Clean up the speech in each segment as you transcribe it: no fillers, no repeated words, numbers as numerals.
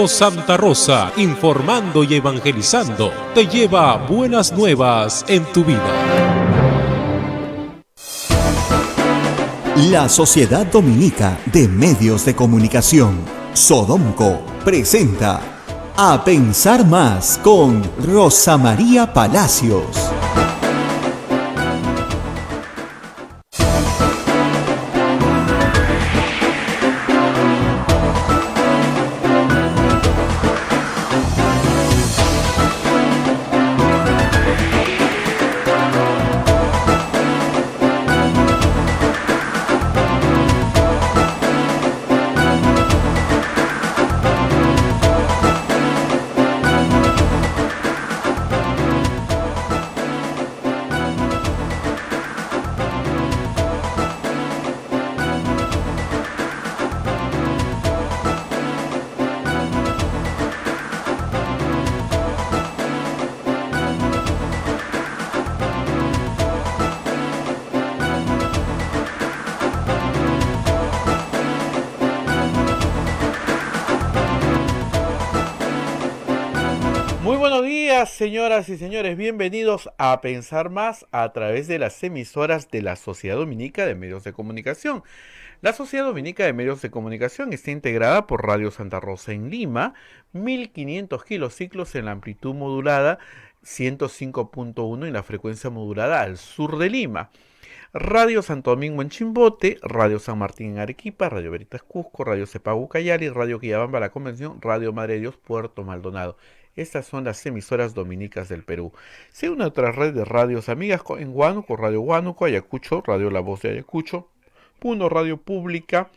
Radio Santa Rosa, informando y evangelizando, te lleva buenas nuevas en tu vida. La Sociedad Dominica de Medios de Comunicación, Sodomco, presenta A Pensar Más con Rosa María Palacios. Señoras y señores, bienvenidos a Pensar Más a través de las emisoras de la Sociedad Dominica de Medios de Comunicación. La Sociedad Dominica de Medios de Comunicación está integrada por Radio Santa Rosa en Lima, 1500 kilociclos en la amplitud modulada, 105.1 en la frecuencia modulada al sur de Lima. Radio Santo Domingo en Chimbote, Radio San Martín en Arequipa, Radio Veritas Cusco, Radio Cepagu Cayali, Radio Quillabamba La Convención, Radio Madre de Dios Puerto Maldonado. Estas son las emisoras dominicas del Perú. Se une a otra red de radios amigas en Huánuco, Radio Huánuco, Ayacucho, Radio La Voz de Ayacucho, Puno, Radio Pública,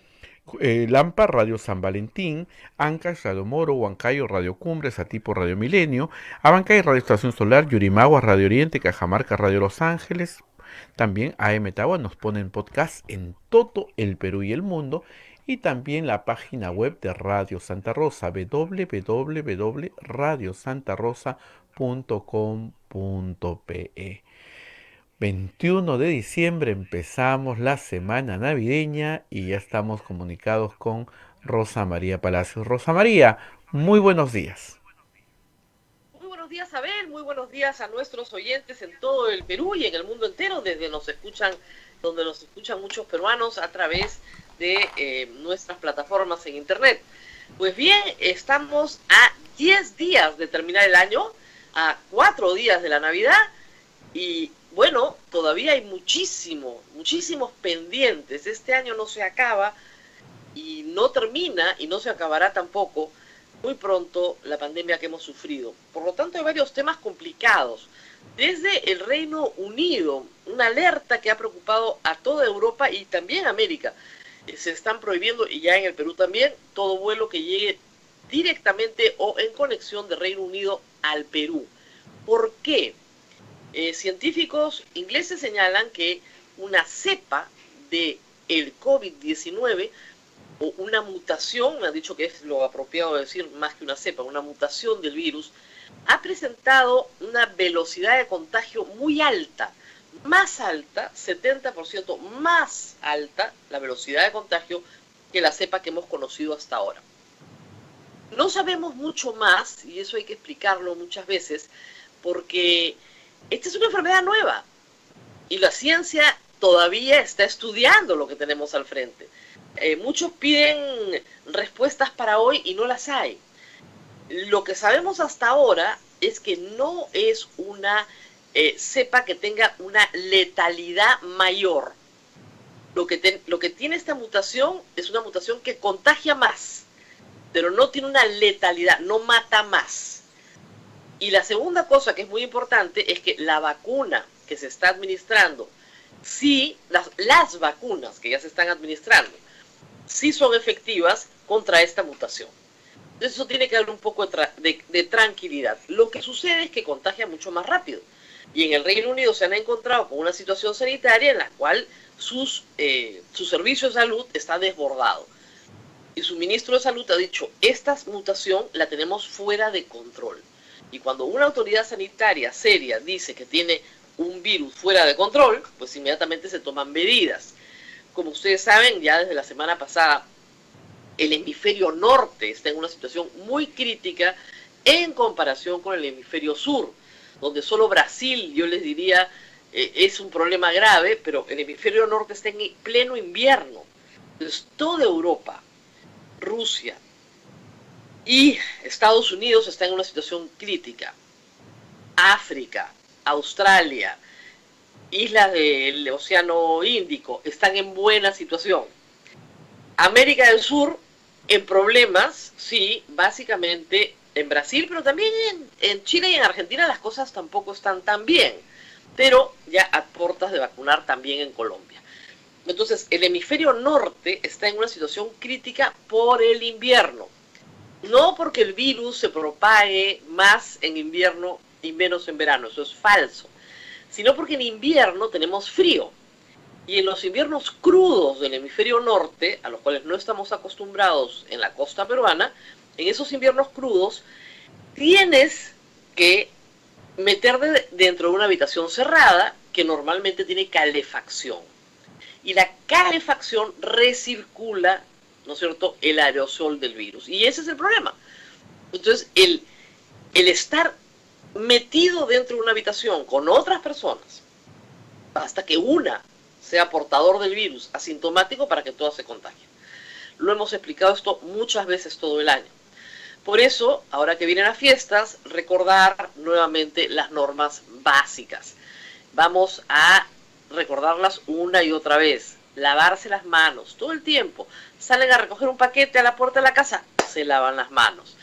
Lampa, Radio San Valentín, Ancash, Radio Moro, Huancayo, Radio Cumbres, Atipo, Radio Milenio, Abancay, Radio Estación Solar, Yurimaguas, Radio Oriente, Cajamarca, Radio Los Ángeles. También AM Tagua nos ponen podcast en todo el Perú y el mundo. Y también la página web de Radio Santa Rosa, www.radiosantarosa.com.pe. 21 de diciembre empezamos la semana navideña y ya estamos comunicados con Rosa María Palacios. Rosa María, muy buenos días. Muy buenos días, Abel, muy buenos días a nuestros oyentes en todo el Perú y en el mundo entero, donde nos escuchan muchos peruanos a través de nuestras plataformas en internet. Pues bien, estamos a 10 días de terminar el año, a 4 días de la Navidad, y bueno, todavía hay muchísimos pendientes. Este año no se acaba y no termina y no se acabará tampoco muy pronto la pandemia que hemos sufrido. Por lo tanto, hay varios temas complicados. Desde el Reino Unido, una alerta que ha preocupado a toda Europa y también América. Se están prohibiendo, y ya en el Perú también, todo vuelo que llegue directamente o en conexión de Reino Unido al Perú. ¿Por qué? Científicos ingleses señalan que una cepa de el COVID-19 o una mutación, me han dicho que es lo apropiado decir más que una cepa, una mutación del virus, ha presentado una velocidad de contagio muy alta, más alta, 70% más alta la velocidad de contagio que la cepa que hemos conocido hasta ahora. No sabemos mucho más, y eso hay que explicarlo muchas veces, porque esta es una enfermedad nueva y la ciencia todavía está estudiando lo que tenemos al frente. Muchos piden respuestas para hoy y no las hay. Lo que sabemos hasta ahora es que no es una cepa que tenga una letalidad mayor. Lo que tiene esta mutación es una mutación que contagia más, pero no tiene una letalidad, no mata más. Y la segunda cosa que es muy importante es que la vacuna que se está administrando, sí, las vacunas que ya se están administrando, sí son efectivas contra esta mutación. Entonces eso tiene que dar un poco de tranquilidad. Lo que sucede es que contagia mucho más rápido. Y en el Reino Unido se han encontrado con una situación sanitaria en la cual su servicio de salud está desbordado. Y su ministro de salud ha dicho, esta mutación la tenemos fuera de control. Y cuando una autoridad sanitaria seria dice que tiene un virus fuera de control, pues inmediatamente se toman medidas. Como ustedes saben, ya desde la semana pasada El hemisferio norte está en una situación muy crítica en comparación con el hemisferio sur, donde solo Brasil, yo les diría, es un problema grave, pero el hemisferio norte está en pleno invierno. Entonces, toda Europa, Rusia y Estados Unidos están en una situación crítica. África, Australia, islas del Océano Índico están en buena situación. América del Sur en problemas, sí, básicamente en Brasil, pero también en Chile y en Argentina las cosas tampoco están tan bien, pero ya a puertas de vacunar también en Colombia. Entonces, el hemisferio norte está en una situación crítica por el invierno, no porque el virus se propague más en invierno y menos en verano, eso es falso, sino porque en invierno tenemos frío. Y en los inviernos crudos del hemisferio norte, a los cuales no estamos acostumbrados en la costa peruana, en esos inviernos crudos tienes que meterte dentro de una habitación cerrada que normalmente tiene calefacción. Y la calefacción recircula, ¿no es cierto?, el aerosol del virus. Y ese es el problema. Entonces, el estar metido dentro de una habitación con otras personas, hasta que una sea portador del virus, asintomático, para que todas se contagien. Lo hemos explicado esto muchas veces todo el año. Por eso, ahora que vienen las fiestas, recordar nuevamente las normas básicas. Vamos a recordarlas una y otra vez. Lavarse las manos todo el tiempo. Salen a recoger un paquete a la puerta de la casa, se lavan las manos.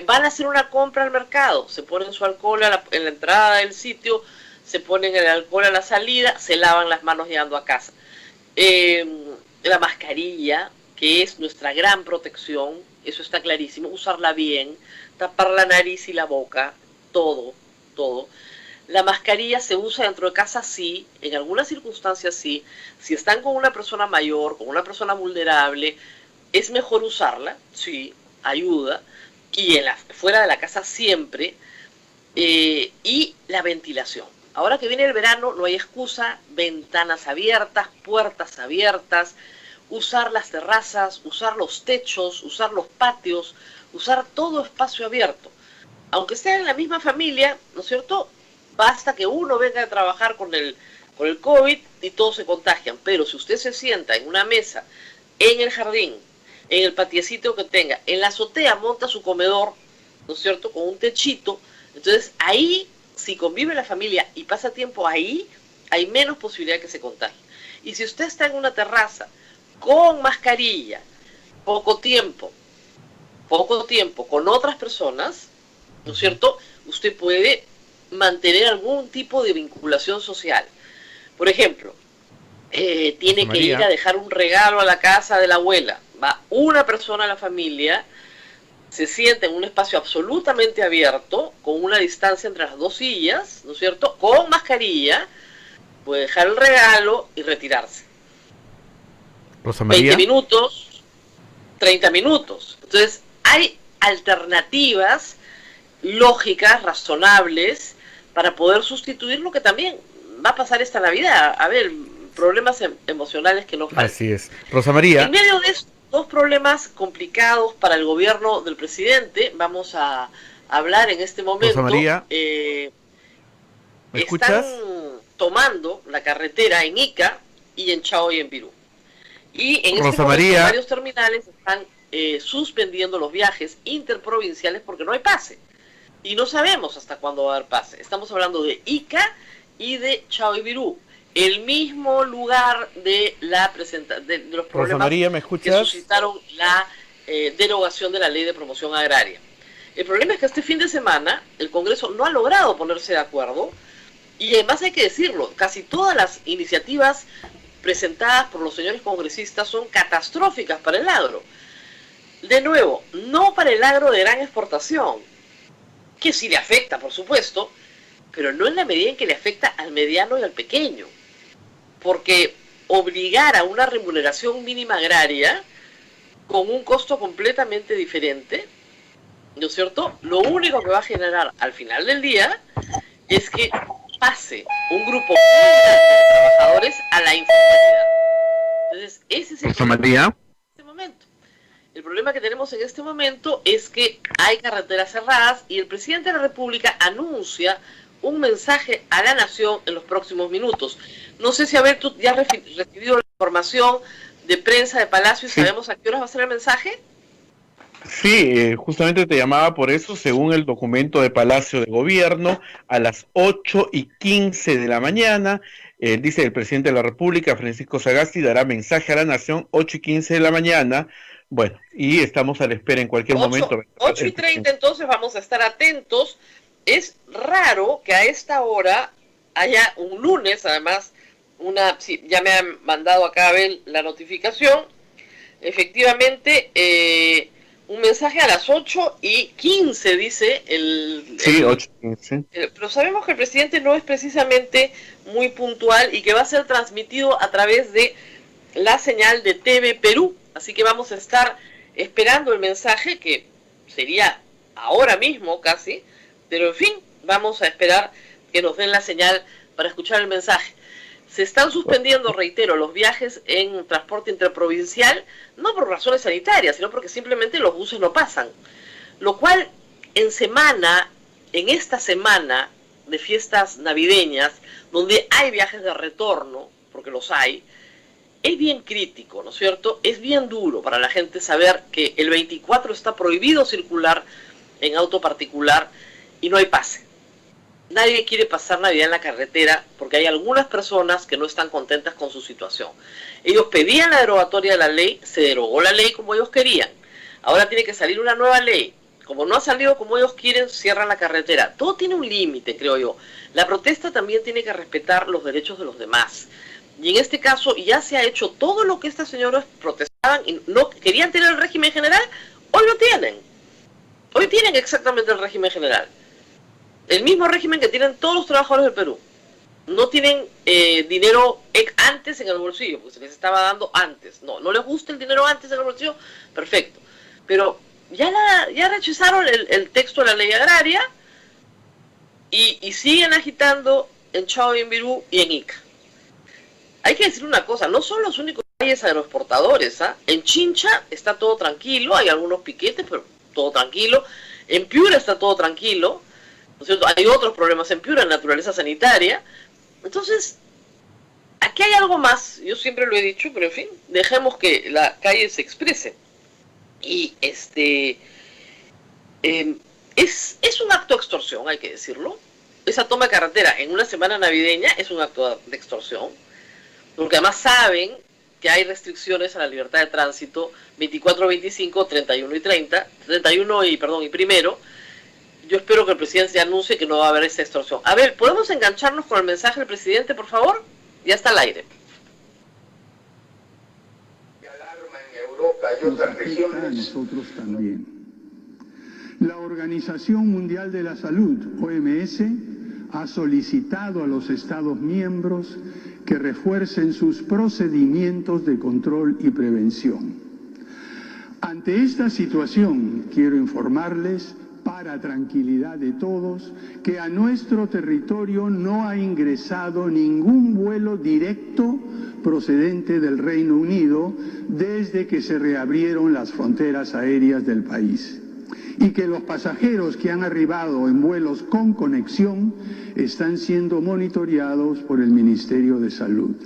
Van a hacer una compra al mercado, se ponen su alcohol en la entrada del sitio, se ponen el alcohol a la salida, se lavan las manos llegando a casa. La mascarilla, que es nuestra gran protección, eso está clarísimo, usarla bien, tapar la nariz y la boca, todo. La mascarilla se usa dentro de casa, sí, en algunas circunstancias sí. Si están con una persona mayor, con una persona vulnerable, es mejor usarla, sí, ayuda. Y fuera de la casa siempre. Y la ventilación. Ahora que viene el verano, no hay excusa, ventanas abiertas, puertas abiertas, usar las terrazas, usar los techos, usar los patios, usar todo espacio abierto. Aunque sea en la misma familia, ¿no es cierto?, basta que uno venga a trabajar con el COVID y todos se contagian. Pero si usted se sienta en una mesa, en el jardín, en el patiecito que tenga, en la azotea monta su comedor, ¿no es cierto?, con un techito, entonces ahí, si convive la familia y pasa tiempo ahí, hay menos posibilidad de que se contagie. Y si usted está en una terraza con mascarilla, poco tiempo, con otras personas, ¿no es cierto?, usted puede mantener algún tipo de vinculación social. Por ejemplo, tiene que ir a dejar un regalo a la casa de la abuela. Va una persona a la familia, se sienta en un espacio absolutamente abierto, con una distancia entre las dos sillas, ¿no es cierto?, con mascarilla, puede dejar el regalo y retirarse. Rosa María. 20 minutos, 30 minutos. Entonces, hay alternativas lógicas, razonables, para poder sustituir lo que también va a pasar esta Navidad. A ver, problemas emocionales que no faltan. Así es. Rosa María. En medio de estos dos problemas complicados para el gobierno del presidente, vamos a hablar en este momento. Rosa María. ¿Me escuchas? Están tomando la carretera en Ica y en Chao y en Pirú. Y en este momento varios terminales están suspendiendo los viajes interprovinciales porque no hay pase. Y no sabemos hasta cuándo va a haber pase. Estamos hablando de Ica y de Chao y Pirú. El mismo lugar de los problemas María, ¿me escuchas?, que suscitaron la derogación de la Ley de Promoción Agraria. El problema es que este fin de semana el Congreso no ha logrado ponerse de acuerdo y además hay que decirlo, casi todas las iniciativas presentadas por los señores congresistas son catastróficas para el agro. De nuevo, no para el agro de gran exportación, que sí le afecta, por supuesto, pero no en la medida en que le afecta al mediano y al pequeño. Porque obligar a una remuneración mínima agraria con un costo completamente diferente, ¿no es cierto?, lo único que va a generar al final del día es que pase un grupo muy grande de trabajadores a la informalidad. Entonces, ese es el problema en este momento. El problema que tenemos en este momento es que hay carreteras cerradas y el presidente de la República anuncia un mensaje a la nación en los próximos minutos. No sé si, a ver, tú ya has recibido la información de prensa de Palacio y Sí. sabemos a qué horas va a ser el mensaje. Sí, justamente te llamaba por eso, según el documento de Palacio de Gobierno, a las 8:15 de la mañana, dice el presidente de la República, Francisco Sagasti, dará mensaje a la nación 8:15 de la mañana. Bueno, y estamos a la espera en cualquier momento. 8:30, entonces vamos a estar atentos. Es raro que a esta hora haya un lunes, además, sí, ya me han mandado acá a ver la notificación, efectivamente, un mensaje a las 8:15, dice Sí, 8:15. pero sabemos que el presidente no es precisamente muy puntual y que va a ser transmitido a través de la señal de TV Perú, así que vamos a estar esperando el mensaje, que sería ahora mismo casi, pero en fin, vamos a esperar que nos den la señal para escuchar el mensaje. Se están suspendiendo, reitero, los viajes en transporte interprovincial, no por razones sanitarias, sino porque simplemente los buses no pasan. Lo cual, en esta semana de fiestas navideñas, donde hay viajes de retorno, porque los hay, es bien crítico, ¿no es cierto? Es bien duro para la gente saber que el 24 está prohibido circular en auto particular y no hay pase. Nadie quiere pasar Navidad en la carretera porque hay algunas personas que no están contentas con su situación. Ellos pedían la derogatoria de la ley, se derogó la ley como ellos querían. Ahora tiene que salir una nueva ley. Como no ha salido como ellos quieren, cierran la carretera. Todo tiene un límite, creo yo. La protesta también tiene que respetar los derechos de los demás. Y en este caso ya se ha hecho todo lo que estas señoras protestaban y no querían tener el régimen general, hoy lo tienen. Hoy tienen exactamente el régimen general. El mismo régimen que tienen todos los trabajadores del Perú. No tienen dinero antes en el bolsillo, porque se les estaba dando antes. No les gusta el dinero antes en el bolsillo, perfecto. Pero ya rechazaron el texto de la ley agraria y siguen agitando en Chao, Imbirú y en Ica. Hay que decir una cosa, no son los únicos valles agroexportadores, ¿ah? En Chincha está todo tranquilo, hay algunos piquetes, pero todo tranquilo. En Piura está todo tranquilo, ¿no es cierto? Hay otros problemas en Piura, en naturaleza sanitaria. Entonces, aquí hay algo más, yo siempre lo he dicho, pero en fin, dejemos que la calle se exprese. Y es un acto de extorsión, hay que decirlo. Esa toma de carretera en una semana navideña es un acto de extorsión, porque además saben que hay restricciones a la libertad de tránsito 24, 25, 31 y 30, 31 y primero. Yo espero que el presidente anuncie que no va a haber esa extorsión. A ver, ¿podemos engancharnos con el mensaje del presidente, por favor? Ya está al aire. Alarma en Europa y otras regiones. Nosotros también. La Organización Mundial de la Salud, OMS, ha solicitado a los Estados miembros que refuercen sus procedimientos de control y prevención. Ante esta situación, quiero informarles, para tranquilidad de todos, que a nuestro territorio no ha ingresado ningún vuelo directo procedente del Reino Unido desde que se reabrieron las fronteras aéreas del país, y que los pasajeros que han arribado en vuelos con conexión están siendo monitoreados por el Ministerio de Salud.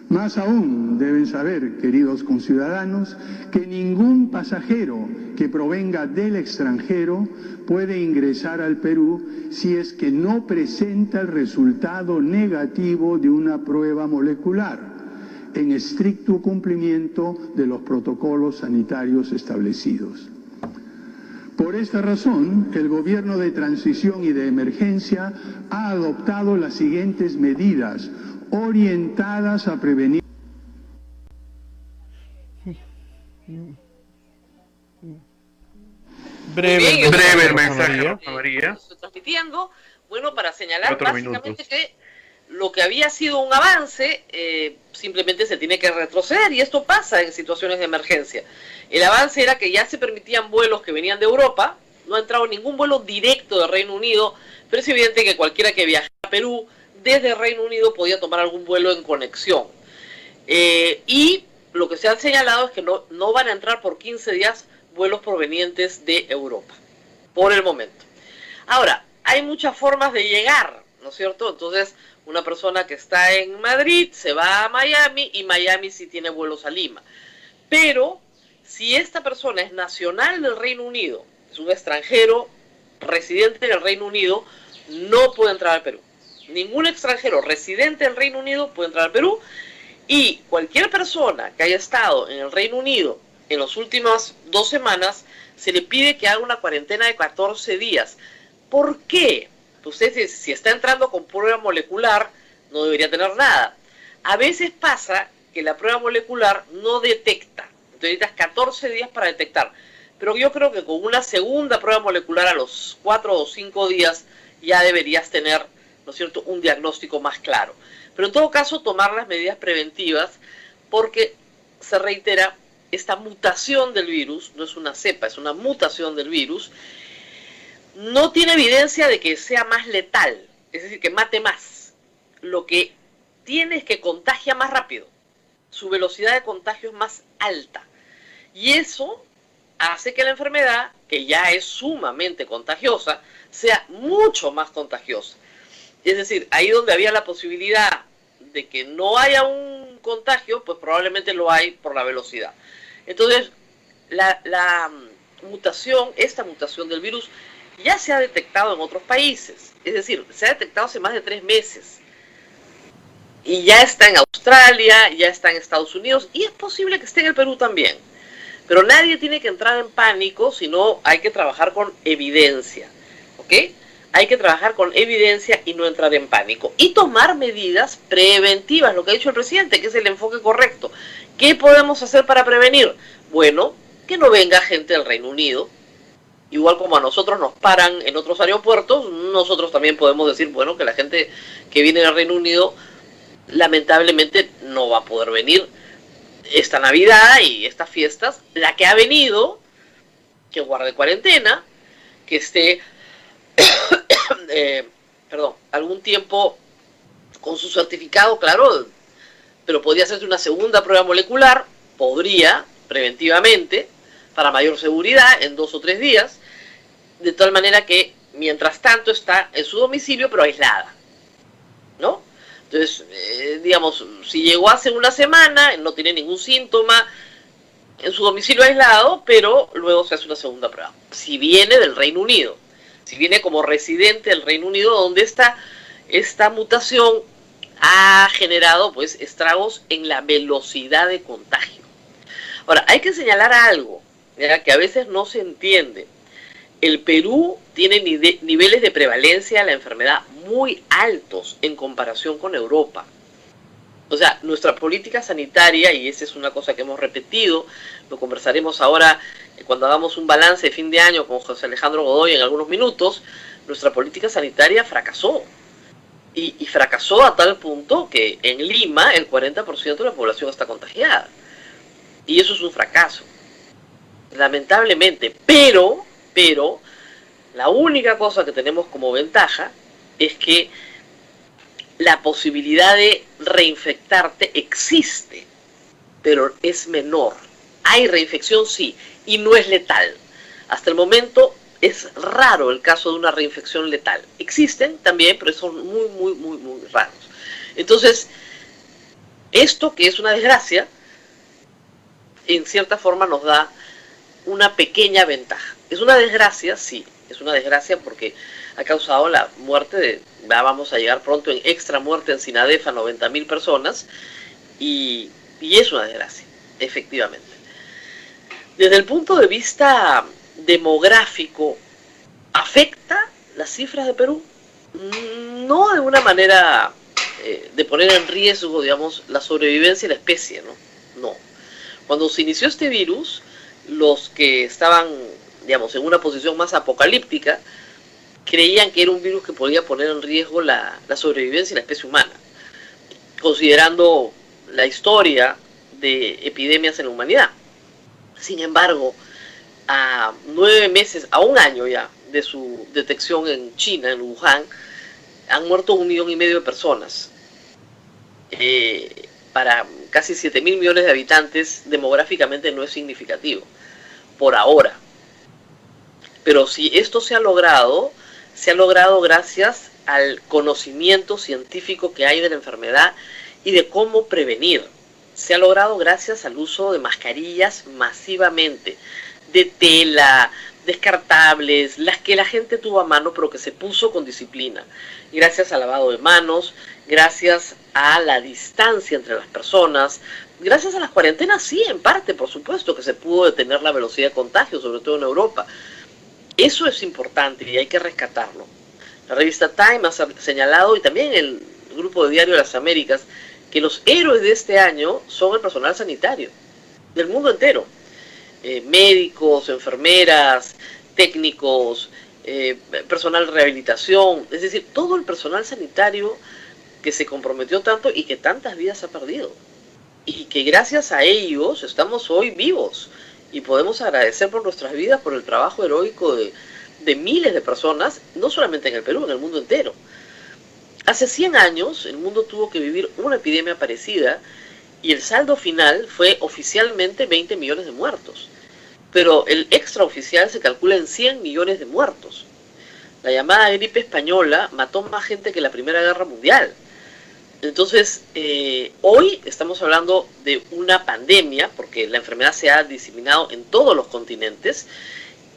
Más aún, deben saber, queridos conciudadanos, que ningún pasajero que provenga del extranjero puede ingresar al Perú si es que no presenta el resultado negativo de una prueba molecular, en estricto cumplimiento de los protocolos sanitarios establecidos. Por esta razón, el Gobierno de Transición y de Emergencia ha adoptado las siguientes medidas orientadas a prevenir. Breve el mensaje, María. Estoy transmitiendo, bueno, para señalar básicamente que lo que había sido un avance simplemente se tiene que retroceder, y esto pasa en situaciones de emergencia. El avance era que ya se permitían vuelos que venían de Europa, no ha entrado ningún vuelo directo del Reino Unido, pero es evidente que cualquiera que viaje a Perú desde el Reino Unido podía tomar algún vuelo en conexión. Y lo que se ha señalado es que no van a entrar por 15 días vuelos provenientes de Europa, por el momento. Ahora, hay muchas formas de llegar, ¿no es cierto? Entonces, una persona que está en Madrid se va a Miami y Miami sí tiene vuelos a Lima. Pero, si esta persona es nacional del Reino Unido, es un extranjero residente del Reino Unido, no puede entrar al Perú. Ningún extranjero residente del Reino Unido puede entrar al Perú, y cualquier persona que haya estado en el Reino Unido en las últimas 2 semanas, se le pide que haga una cuarentena de 14 días. ¿Por qué? Usted, si está entrando con prueba molecular, no debería tener nada. A veces pasa que la prueba molecular no detecta. Entonces necesitas 14 días para detectar. Pero yo creo que con una segunda prueba molecular a los 4 o 5 días ya deberías tener, ¿no es cierto?, un diagnóstico más claro. Pero en todo caso, tomar las medidas preventivas, porque se reitera, esta mutación del virus, no es una cepa, es una mutación del virus, no tiene evidencia de que sea más letal, es decir, que mate más. Lo que tiene es que contagia más rápido, su velocidad de contagio es más alta. Y eso hace que la enfermedad, que ya es sumamente contagiosa, sea mucho más contagiosa. Es decir, ahí donde había la posibilidad de que no haya un contagio, pues probablemente lo hay por la velocidad. Entonces, esta mutación del virus ya se ha detectado en otros países. Es decir, se ha detectado hace más de 3 meses. Y ya está en Australia, ya está en Estados Unidos, y es posible que esté en el Perú también. Pero nadie tiene que entrar en pánico, sino hay que trabajar con evidencia. ¿Ok? Hay que trabajar con evidencia y no entrar en pánico. Y tomar medidas preventivas, lo que ha dicho el presidente, que es el enfoque correcto. ¿Qué podemos hacer para prevenir? Bueno, que no venga gente del Reino Unido. Igual como a nosotros nos paran en otros aeropuertos, nosotros también podemos decir, bueno, que la gente que viene del Reino Unido lamentablemente no va a poder venir esta Navidad y estas fiestas. La que ha venido, que guarde cuarentena, que esté algún tiempo con su certificado, claro, pero podría hacerse una segunda prueba molecular, podría, preventivamente, para mayor seguridad, en 2 o 3 días, de tal manera que, mientras tanto, está en su domicilio, pero aislada, ¿no? Entonces, digamos, si llegó hace una semana, no tiene ningún síntoma, en su domicilio aislado, pero luego se hace una segunda prueba. Si viene del Reino Unido, si viene como residente del Reino Unido, donde esta mutación ha generado, pues, estragos en la velocidad de contagio. Ahora, hay que señalar algo, ¿ya?, que a veces no se entiende. El Perú tiene niveles de prevalencia de la enfermedad muy altos en comparación con Europa. O sea, nuestra política sanitaria, y esa es una cosa que hemos repetido, lo conversaremos ahora cuando hagamos un balance de fin de año con José Alejandro Godoy en algunos minutos, nuestra política sanitaria fracasó. Y fracasó a tal punto que en Lima el 40% de la población está contagiada. Y eso es un fracaso, lamentablemente. Pero, la única cosa que tenemos como ventaja es que la posibilidad de reinfectarte existe, pero es menor. Hay reinfección, sí, y no es letal. Hasta el momento es raro el caso de una reinfección letal. Existen también, pero son muy raros. Entonces, esto, que es una desgracia, en cierta forma nos da una pequeña ventaja. Es una desgracia, sí, es una desgracia porque ha causado la muerte de, vamos a llegar pronto en extra muerte en Sinadef a 90.000 personas, y es una desgracia, efectivamente. Desde el punto de vista demográfico, ¿afecta las cifras de Perú? No de una manera de poner en riesgo, digamos, la sobrevivencia de la especie, no. Cuando se inició este virus, los que estaban, digamos, en una posición más apocalíptica, creían que era un virus que podía poner en riesgo la sobrevivencia de la especie humana, considerando la historia de epidemias en la humanidad. Sin embargo, a 9 meses, a 1 año ya de su detección en China, en Wuhan, han muerto 1,5 millones de personas. Para casi 7.000 millones de habitantes, demográficamente no es significativo, por ahora. Pero si esto se ha logrado gracias al conocimiento científico que hay de la enfermedad y de cómo prevenir. Se ha logrado gracias al uso de mascarillas masivamente, de tela, descartables, las que la gente tuvo a mano pero que se puso con disciplina. Gracias al lavado de manos, gracias a la distancia entre las personas, gracias a las cuarentenas, sí, en parte, por supuesto, que se pudo detener la velocidad de contagio, sobre todo en Europa. Eso es importante y hay que rescatarlo. La revista Time ha señalado, y también el grupo de Diario de las Américas, que los héroes de este año son el personal sanitario del mundo entero. Médicos, enfermeras, técnicos, personal de rehabilitación, es decir, todo el personal sanitario que se comprometió tanto y que tantas vidas ha perdido. Y que gracias a ellos estamos hoy vivos y podemos agradecer por nuestras vidas, por el trabajo heroico de miles de personas, no solamente en el Perú, en el mundo entero. Hace 100 años el mundo tuvo que vivir una epidemia parecida y el saldo final fue oficialmente 20 millones de muertos. Pero el extraoficial se calcula en 100 millones de muertos. La llamada gripe española mató más gente que la Primera Guerra Mundial. Entonces, hoy estamos hablando de una pandemia, porque la enfermedad se ha diseminado en todos los continentes,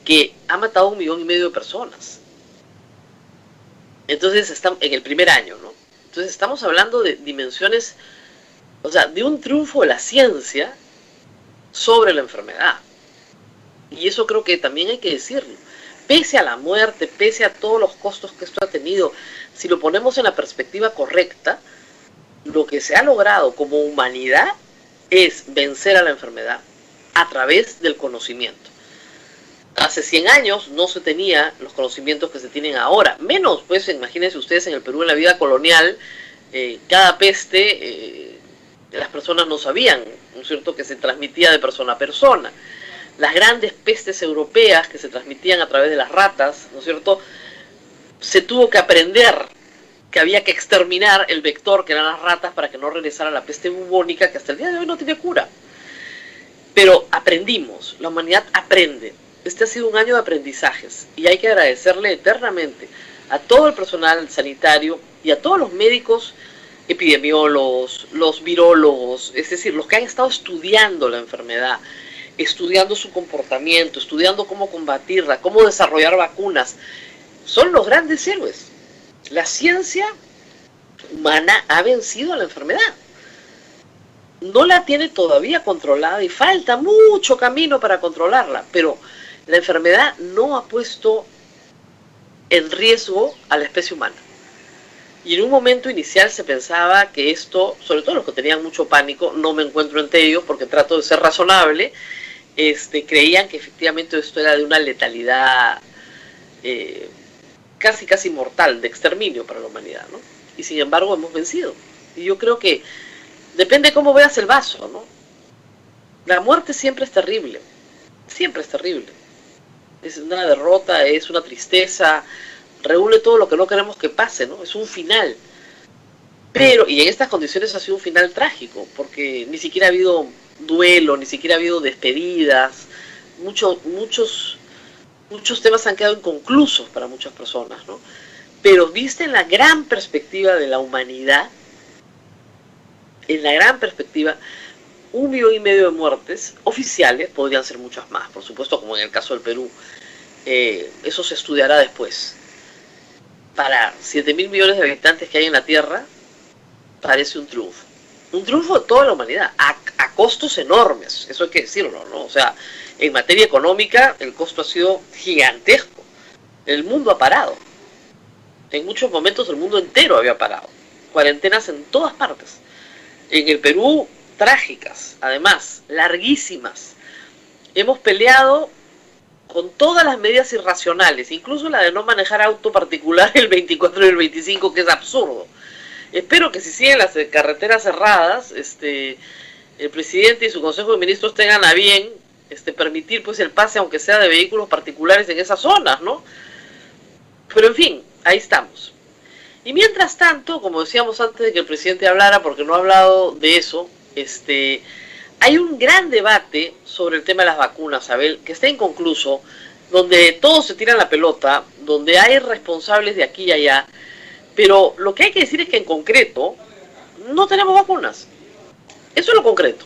que ha matado 1,5 millones de personas. Entonces, estamos en el primer año, ¿no? Entonces, estamos hablando de dimensiones, o sea, de un triunfo de la ciencia sobre la enfermedad. Y eso creo que también hay que decirlo. Pese a la muerte, pese a todos los costos que esto ha tenido, si lo ponemos en la perspectiva correcta, lo que se ha logrado como humanidad es vencer a la enfermedad a través del conocimiento. Hace 100 años no se tenía los conocimientos que se tienen ahora, menos, pues imagínense ustedes en el Perú en la vida colonial, cada peste las personas no sabían, ¿no es cierto?, que se transmitía de persona a persona. Las grandes pestes europeas que se transmitían a través de las ratas, ¿no es cierto?, se tuvo que aprender que había que exterminar el vector que eran las ratas para que no regresara la peste bubónica, que hasta el día de hoy no tiene cura. Pero aprendimos, la humanidad aprende. Este ha sido un año de aprendizajes y hay que agradecerle eternamente a todo el personal sanitario y a todos los médicos, epidemiólogos, los virólogos, es decir, los que han estado estudiando la enfermedad, estudiando su comportamiento, estudiando cómo combatirla, cómo desarrollar vacunas. Son los grandes héroes. La ciencia humana ha vencido a la enfermedad. No la tiene todavía controlada y falta mucho camino para controlarla, pero la enfermedad no ha puesto en riesgo a la especie humana. Y en un momento inicial se pensaba que esto, sobre todo los que tenían mucho pánico, no me encuentro entre ellos porque trato de ser razonable, creían que efectivamente esto era de una letalidad casi mortal, de exterminio para la humanidad, ¿no? Y sin embargo hemos vencido. Y yo creo que depende cómo veas el vaso, ¿no? La muerte siempre es terrible, siempre es terrible. Es una derrota, es una tristeza, reúne todo lo que no queremos que pase, ¿no? Es un final. Pero, y en estas condiciones ha sido un final trágico, porque ni siquiera ha habido duelo, ni siquiera ha habido despedidas, muchos temas han quedado inconclusos para muchas personas, ¿no? Pero viste en la gran perspectiva de la humanidad, en la gran perspectiva, 1,5 millones de muertes oficiales, podrían ser muchas más, por supuesto, como en el caso del Perú. Eso se estudiará después. Para 7.000 millones de habitantes que hay en la Tierra, parece un triunfo. Un triunfo de toda la humanidad, a costos enormes, eso hay que decirlo, ¿no? O sea, en materia económica, el costo ha sido gigantesco. El mundo ha parado. En muchos momentos el mundo entero había parado. Cuarentenas en todas partes. En el Perú, trágicas, además, larguísimas. Hemos peleado con todas las medidas irracionales, incluso la de no manejar auto particular el 24 y el 25, que es absurdo. Espero que si siguen las carreteras cerradas, el presidente y su consejo de ministros tengan a bien permitir pues el pase, aunque sea de vehículos particulares en esas zonas, ¿no? Pero en fin, ahí estamos. Y mientras tanto, como decíamos antes de que el presidente hablara, porque no ha hablado de eso, Hay un gran debate sobre el tema de las vacunas, Abel, que está inconcluso, donde todos se tiran la pelota, donde hay responsables de aquí y allá, pero lo que hay que decir es que en concreto no tenemos vacunas. Eso es lo concreto.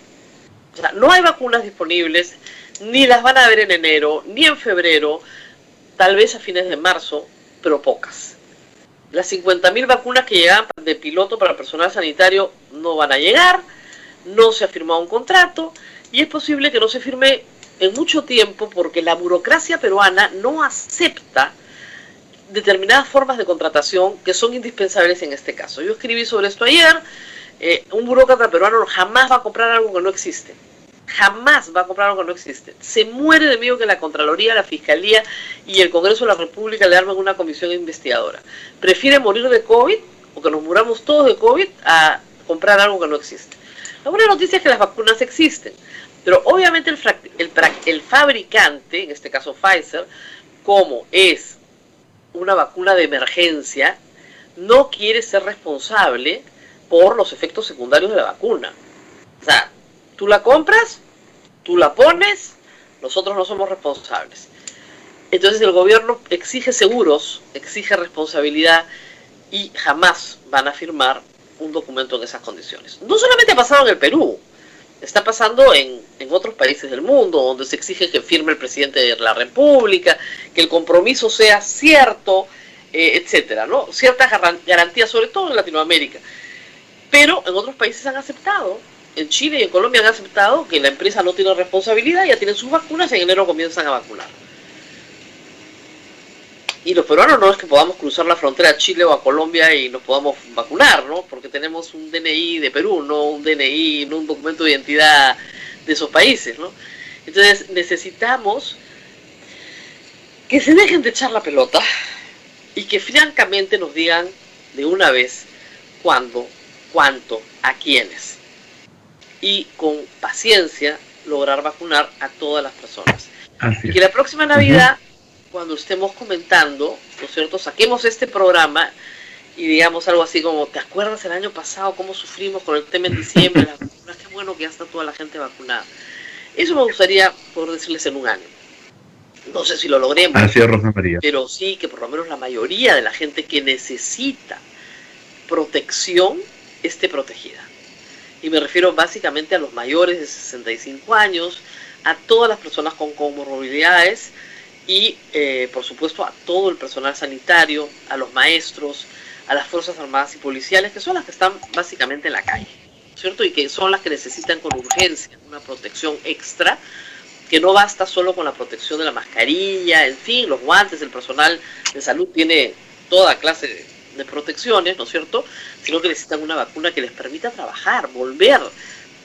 O sea, no hay vacunas disponibles, ni las van a haber en enero, ni en febrero, tal vez a fines de marzo, pero pocas. Las 50.000 vacunas que llegaban de piloto para personal sanitario no van a llegar, no se ha firmado un contrato, y es posible que no se firme en mucho tiempo porque la burocracia peruana no acepta determinadas formas de contratación que son indispensables en este caso. Yo escribí sobre esto ayer. Un burócrata peruano jamás va a comprar algo que no existe. Jamás va a comprar algo que no existe. Se muere de miedo que la Contraloría, la Fiscalía y el Congreso de la República le armen una comisión investigadora. Prefiere morir de COVID, o que nos muramos todos de COVID, a comprar algo que no existe. La buena noticia es que las vacunas existen, pero obviamente el fabricante, en este caso Pfizer, como es una vacuna de emergencia, no quiere ser responsable por los efectos secundarios de la vacuna. O sea, tú la compras, tú la pones, nosotros no somos responsables. Entonces el gobierno exige seguros, exige responsabilidad y jamás van a firmar un documento en esas condiciones. No solamente ha pasado en el Perú, está pasando en otros países del mundo, donde se exige que firme el presidente de la República, que el compromiso sea cierto, etcétera, ¿no? Ciertas garantías, sobre todo en Latinoamérica. Pero en otros países han aceptado, en Chile y en Colombia han aceptado que la empresa no tiene responsabilidad, ya tienen sus vacunas y en enero comienzan a vacunar. Y los peruanos no es que podamos cruzar la frontera a Chile o a Colombia y nos podamos vacunar, ¿no? Porque tenemos un DNI de Perú, no un DNI, no un documento de identidad de esos países, ¿no? Entonces necesitamos que se dejen de echar la pelota y que francamente nos digan de una vez cuándo, cuánto, a quiénes. Y con paciencia lograr vacunar a todas las personas. Y que la próxima Navidad, cuando estemos comentando, ¿no es cierto?, saquemos este programa y digamos algo así como, ¿te acuerdas el año pasado cómo sufrimos con el tema en diciembre? Las vacunas, qué bueno que ya está toda la gente vacunada. Eso me gustaría poder decirles en un año. No sé si lo logremos. Así es, Rosa María. Pero sí que por lo menos la mayoría de la gente que necesita protección esté protegida. Y me refiero básicamente a los mayores de 65 años, a todas las personas con comorbilidades y, por supuesto, a todo el personal sanitario, a los maestros, a las Fuerzas Armadas y Policiales, que son las que están básicamente en la calle, ¿cierto? Y que son las que necesitan con urgencia una protección extra, que no basta solo con la protección de la mascarilla, en fin, los guantes, el personal de salud tiene toda clase de protecciones, ¿no es cierto?, sino que necesitan una vacuna que les permita trabajar, volver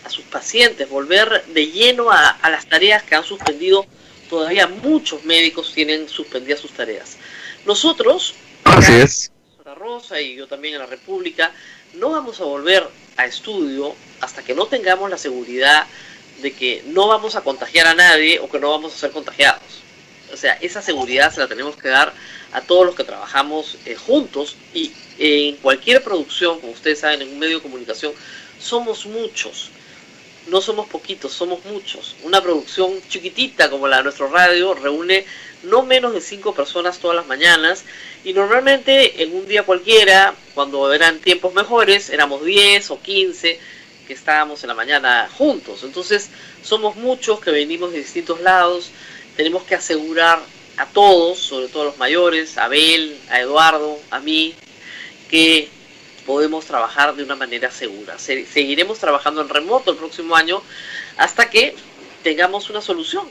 a sus pacientes, volver de lleno a las tareas que han suspendido. Todavía muchos médicos tienen suspendidas sus tareas. Nosotros, así es, Rosa y yo también en la República, no vamos a volver a estudio hasta que no tengamos la seguridad de que no vamos a contagiar a nadie o que no vamos a ser contagiados. O sea, esa seguridad se la tenemos que dar a todos los que trabajamos juntos, y en cualquier producción, como ustedes saben, en un medio de comunicación, somos muchos, no somos poquitos, somos muchos. Una producción chiquitita como la de nuestro radio reúne no menos de 5 personas todas las mañanas, y normalmente en un día cualquiera, cuando eran tiempos mejores, éramos 10 o 15 que estábamos en la mañana juntos. Entonces somos muchos que venimos de distintos lados. Tenemos que asegurar a todos, sobre todo a los mayores, a Abel, a Eduardo, a mí, que podemos trabajar de una manera segura. Seguiremos trabajando en remoto el próximo año hasta que tengamos una solución.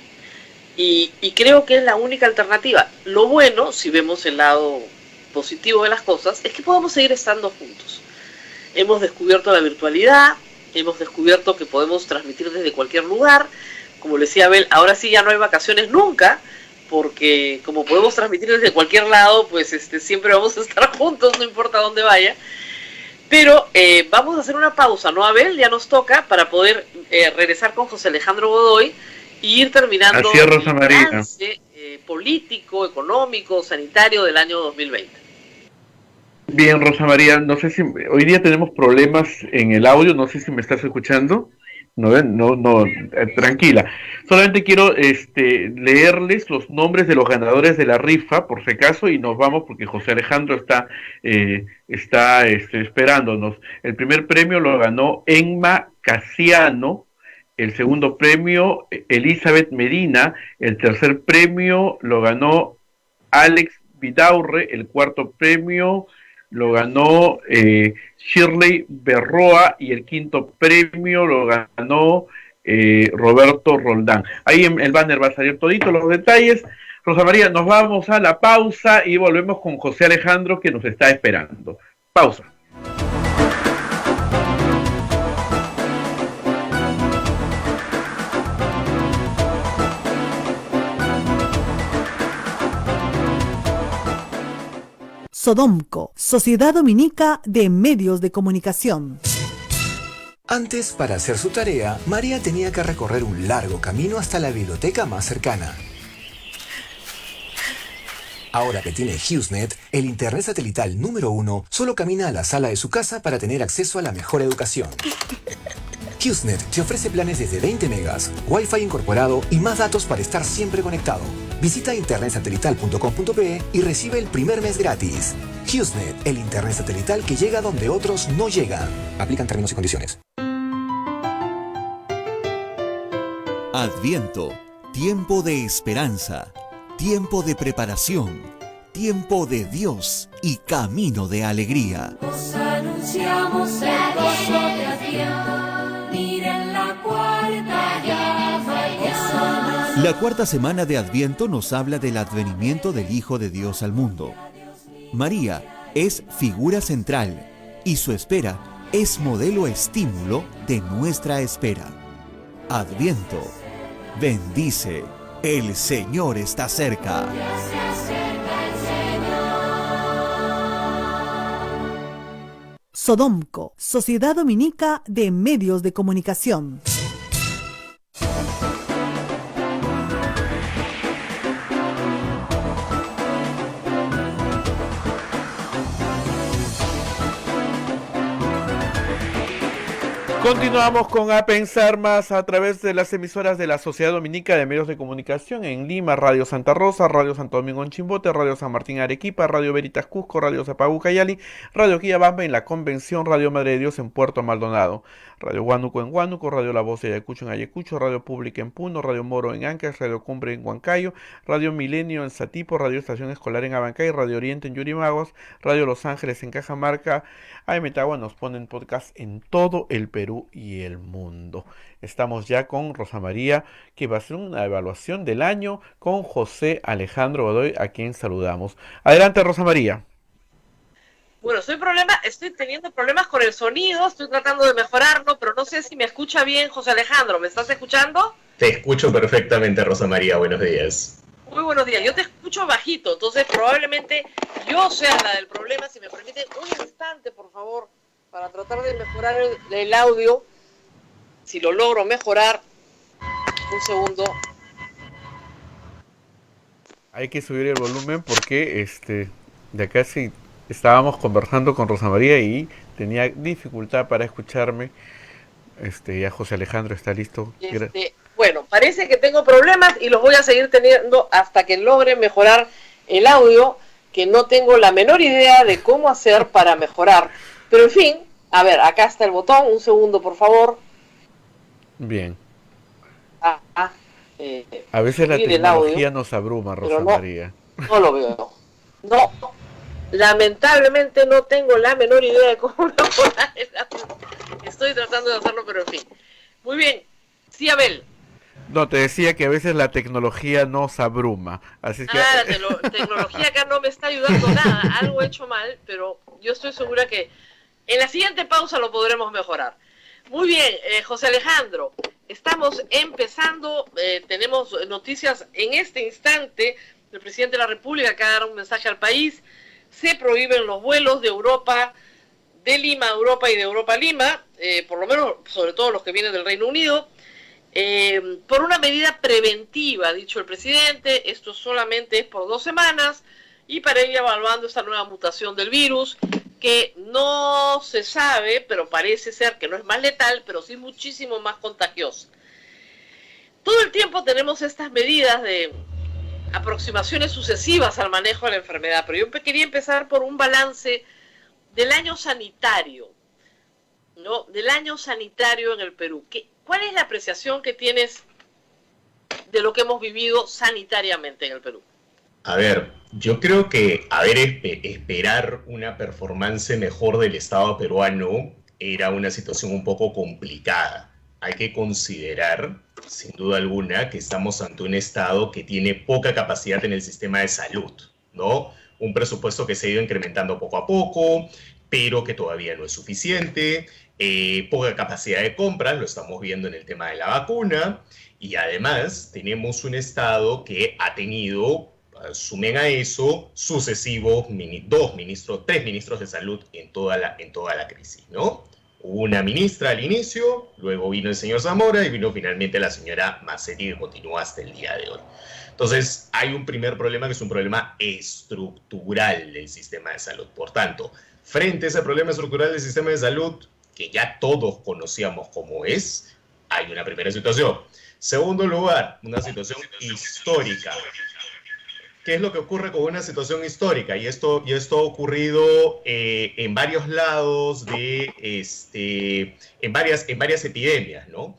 Y creo que es la única alternativa. Lo bueno, si vemos el lado positivo de las cosas, es que podemos seguir estando juntos. Hemos descubierto la virtualidad, hemos descubierto que podemos transmitir desde cualquier lugar. Como le decía Abel, ahora sí ya no hay vacaciones nunca, porque como podemos transmitir desde cualquier lado, pues siempre vamos a estar juntos, no importa dónde vaya. Pero vamos a hacer una pausa, ¿no, Abel? Ya nos toca para poder regresar con José Alejandro Godoy y ir terminando así es, Rosa María, el balance político, económico, sanitario del año 2020. Bien, Rosa María, no sé si hoy día tenemos problemas en el audio, no sé si me estás escuchando. Tranquila. Solamente quiero leerles los nombres de los ganadores de la rifa, por si acaso, y nos vamos porque José Alejandro está esperándonos. El primer premio lo ganó Enma Casiano, el segundo premio Elizabeth Medina, el tercer premio lo ganó Alex Vidaurre, el cuarto premio lo ganó Shirley Berroa y el quinto premio lo ganó Roberto Roldán. Ahí en el banner va a salir todito los detalles. Rosa María, nos vamos a la pausa y volvemos con José Alejandro que nos está esperando. Pausa. Sodomco, Sociedad Dominica de Medios de Comunicación. Antes, para hacer su tarea, María tenía que recorrer un largo camino hasta la biblioteca más cercana. Ahora que tiene HughesNet, el internet satelital número 1, solo camina a la sala de su casa para tener acceso a la mejor educación. HughesNet te ofrece planes desde 20 megas, Wi-Fi incorporado y más datos para estar siempre conectado. Visita internetsatelital.com.pe y recibe el primer mes gratis. HughesNet, el internet satelital que llega donde otros no llegan. Aplican términos y condiciones. Adviento, tiempo de esperanza, tiempo de preparación, tiempo de Dios y camino de alegría. Os anunciamos el gozo de Adviento. Miren la cuarta llama ya. La cuarta semana de Adviento nos habla del advenimiento del Hijo de Dios al mundo. María es figura central y su espera es modelo estímulo de nuestra espera. Adviento. Bendice, el Señor está cerca. Sodomco, Sociedad Dominica de Medios de Comunicación. Continuamos con A Pensar Más a través de las emisoras de la Sociedad Dominica de Medios de Comunicación en Lima, Radio Santa Rosa, Radio Santo Domingo en Chimbote, Radio San Martín Arequipa, Radio Veritas Cusco, Radio Zapagu Cayali, Radio Quillabamba en La Convención, Radio Madre de Dios en Puerto Maldonado, Radio Huánuco en Huánuco, Radio La Voz de Ayacucho en Ayacucho, Radio Pública en Puno, Radio Moro en Ancash, Radio Cumbre en Huancayo, Radio Milenio en Satipo, Radio Estación Escolar en Abancay, Radio Oriente en Yurimaguas, Radio Los Ángeles en Cajamarca, AM Tagua nos ponen podcast en todo el Perú y el mundo. Estamos ya con Rosa María, que va a hacer una evaluación del año con José Alejandro Godoy, a quien saludamos. Adelante, Rosa María. Bueno, estoy teniendo problemas con el sonido, estoy tratando de mejorarlo, pero no sé si me escucha bien José Alejandro. ¿Me estás escuchando? Te escucho perfectamente, Rosa María. Buenos días. Muy buenos días. Yo te escucho bajito, entonces probablemente yo sea la del problema. Si me permiten un instante, por favor, para tratar de mejorar el audio. Si lo logro mejorar, un segundo. Hay que subir el volumen porque de acá sí estábamos conversando con Rosa María y tenía dificultad para escucharme. Ya José Alejandro está listo. Bueno, parece que tengo problemas y los voy a seguir teniendo hasta que logre mejorar el audio, que no tengo la menor idea de cómo hacer para mejorar. Pero en fin, a ver, acá está el botón, un segundo por favor. Bien. A veces la tecnología nos abruma, Rosa María. No lo veo. No, lamentablemente no tengo la menor idea de cómo mejorar el audio. Estoy tratando de hacerlo, pero en fin. Muy bien. Sí, Abel. No, te decía que a veces la tecnología nos abruma. Así que... la tecnología acá no me está ayudando nada. Algo he hecho mal, pero yo estoy segura que en la siguiente pausa lo podremos mejorar. Muy bien, José Alejandro. Estamos empezando. Tenemos noticias en este instante. El presidente de la República acaba de dar un mensaje al país. Se prohíben los vuelos de Europa, de Lima a Europa y de Europa a Lima, por lo menos, sobre todo los que vienen del Reino Unido. Por una medida preventiva, ha dicho el presidente. Esto solamente es por 2 semanas y para ir evaluando esta nueva mutación del virus que no se sabe, pero parece ser que no es más letal, pero sí muchísimo más contagiosa. Todo el tiempo tenemos estas medidas de aproximaciones sucesivas al manejo de la enfermedad, pero yo quería empezar por un balance del año sanitario, ¿no? Del año sanitario en el Perú. ¿Cuál es la apreciación que tienes de lo que hemos vivido sanitariamente en el Perú? A ver, yo creo que esperar una performance mejor del Estado peruano era una situación un poco complicada. Hay que considerar, sin duda alguna, que estamos ante un Estado que tiene poca capacidad en el sistema de salud, ¿no? Un presupuesto que se ha ido incrementando poco a poco, pero que todavía no es suficiente, poca capacidad de compra, lo estamos viendo en el tema de la vacuna, y además tenemos un Estado que ha tenido, sumen a eso, sucesivos tres ministros de salud en toda la crisis, ¿no? Hubo una ministra al inicio, luego vino el señor Zamora y vino finalmente la señora Macetti, que continúa hasta el día de hoy. Entonces, hay un primer problema que es un problema estructural del sistema de salud. Por tanto, frente a ese problema estructural del sistema de salud, que ya todos conocíamos cómo es, hay una primera situación. Segundo lugar, una situación histórica. ¿Qué es lo que ocurre con una situación histórica? Y esto ha ocurrido en varios lados, en varias epidemias, ¿no?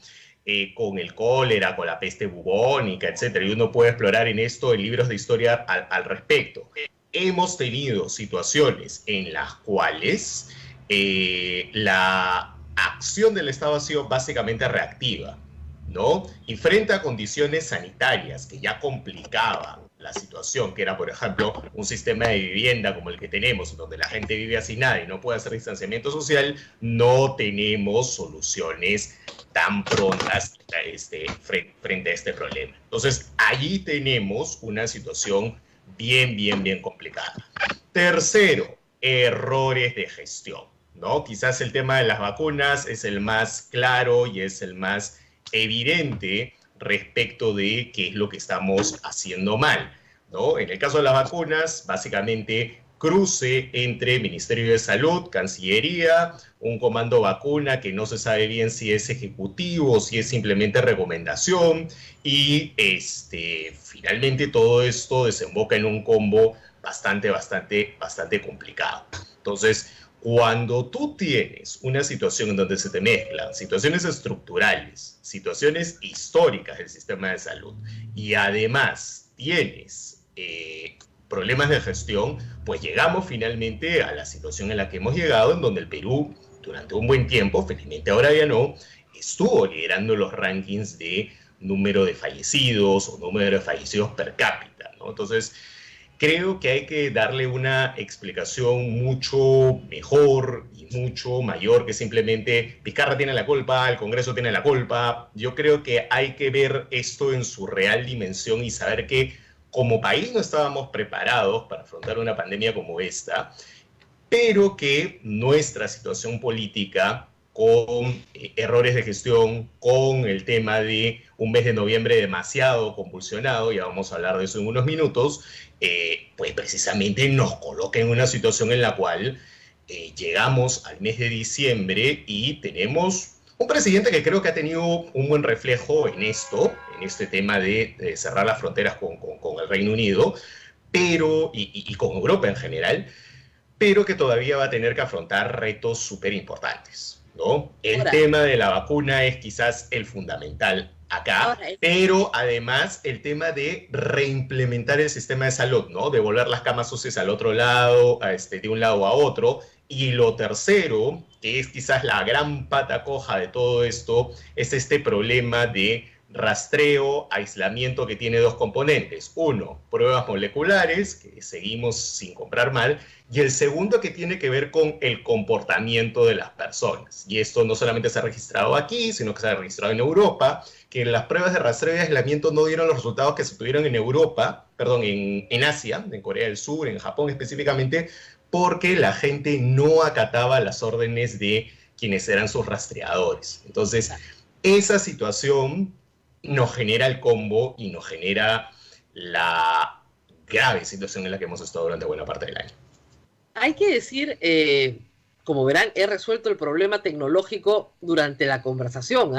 Con el cólera, con la peste bubónica, etc. Y uno puede explorar en esto en libros de historia al respecto. Hemos tenido situaciones en las cuales la acción del Estado ha sido básicamente reactiva, ¿no? Y frente a condiciones sanitarias que ya complicaban la situación, que era, por ejemplo, un sistema de vivienda como el que tenemos, donde la gente vive hacinada y no puede hacer distanciamiento social, no tenemos soluciones tan prontas frente a este problema. Entonces, allí tenemos una situación bien complicada. Tercero, errores de gestión, ¿no? Quizás el tema de las vacunas es el más claro y es el más evidente respecto de qué es lo que estamos haciendo mal, ¿no? En el caso de las vacunas, básicamente cruce entre Ministerio de Salud, Cancillería, un comando vacuna que no se sabe bien si es ejecutivo o si es simplemente recomendación, y finalmente todo esto desemboca en un combo bastante complicado. Entonces, cuando tú tienes una situación en donde se te mezclan situaciones estructurales, situaciones históricas del sistema de salud, y además tienes problemas de gestión, pues llegamos finalmente a la situación en la que hemos llegado, en donde el Perú, durante un buen tiempo, felizmente ahora ya no, estuvo liderando los rankings de número de fallecidos o número de fallecidos per cápita, ¿no? Entonces, creo que hay que darle una explicación mucho mejor y mucho mayor que simplemente Vizcarra tiene la culpa, el Congreso tiene la culpa. Yo creo que hay que ver esto en su real dimensión y saber que como país no estábamos preparados para afrontar una pandemia como esta, pero que nuestra situación política, con errores de gestión, con el tema de un mes de noviembre demasiado convulsionado, ya vamos a hablar de eso en unos minutos, pues precisamente nos coloca en una situación en la cual llegamos al mes de diciembre y tenemos un presidente que creo que ha tenido un buen reflejo en este tema de cerrar las fronteras con el Reino Unido, pero, y con Europa en general, pero que todavía va a tener que afrontar retos súper importantes, ¿no? El tema de la vacuna es quizás el fundamental acá, pero además el tema de reimplementar el sistema de salud, ¿no? De volver las camas UCI al otro lado, de un lado a otro. Y lo tercero, que es quizás la gran pata coja de todo esto, es este problema de rastreo, aislamiento, que tiene dos componentes. Uno, pruebas moleculares, que seguimos sin comprar mal, y el segundo que tiene que ver con el comportamiento de las personas. Y esto no solamente se ha registrado aquí, sino que se ha registrado en Europa, que las pruebas de rastreo y aislamiento no dieron los resultados que se tuvieron en Europa, perdón, en Asia, en Corea del Sur, en Japón específicamente, porque la gente no acataba las órdenes de quienes eran sus rastreadores. Entonces, esa situación nos genera el combo y nos genera la grave situación en la que hemos estado durante buena parte del año. Hay que decir, como verán, he resuelto el problema tecnológico durante la conversación.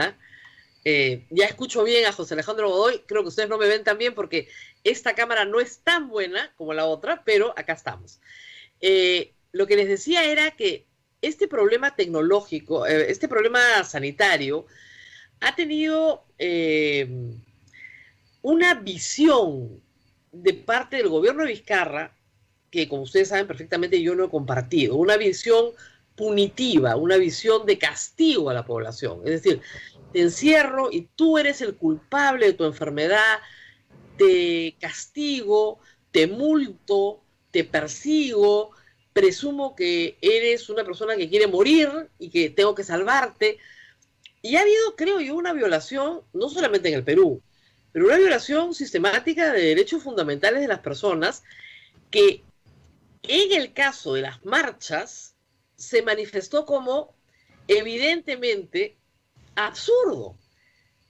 Ya escucho bien a José Alejandro Godoy, creo que ustedes no me ven tan bien porque esta cámara no es tan buena como la otra, pero acá estamos. Lo que les decía era que este problema tecnológico, este problema sanitario, ha tenido una visión de parte del gobierno de Vizcarra, que como ustedes saben perfectamente yo no he compartido, una visión punitiva, una visión de castigo a la población. Es decir, te encierro y tú eres el culpable de tu enfermedad, te castigo, te multo, te persigo, presumo que eres una persona que quiere morir y que tengo que salvarte. Y ha habido, creo yo, una violación, no solamente en el Perú, pero una violación sistemática de derechos fundamentales de las personas que en el caso de las marchas se manifestó como evidentemente absurdo.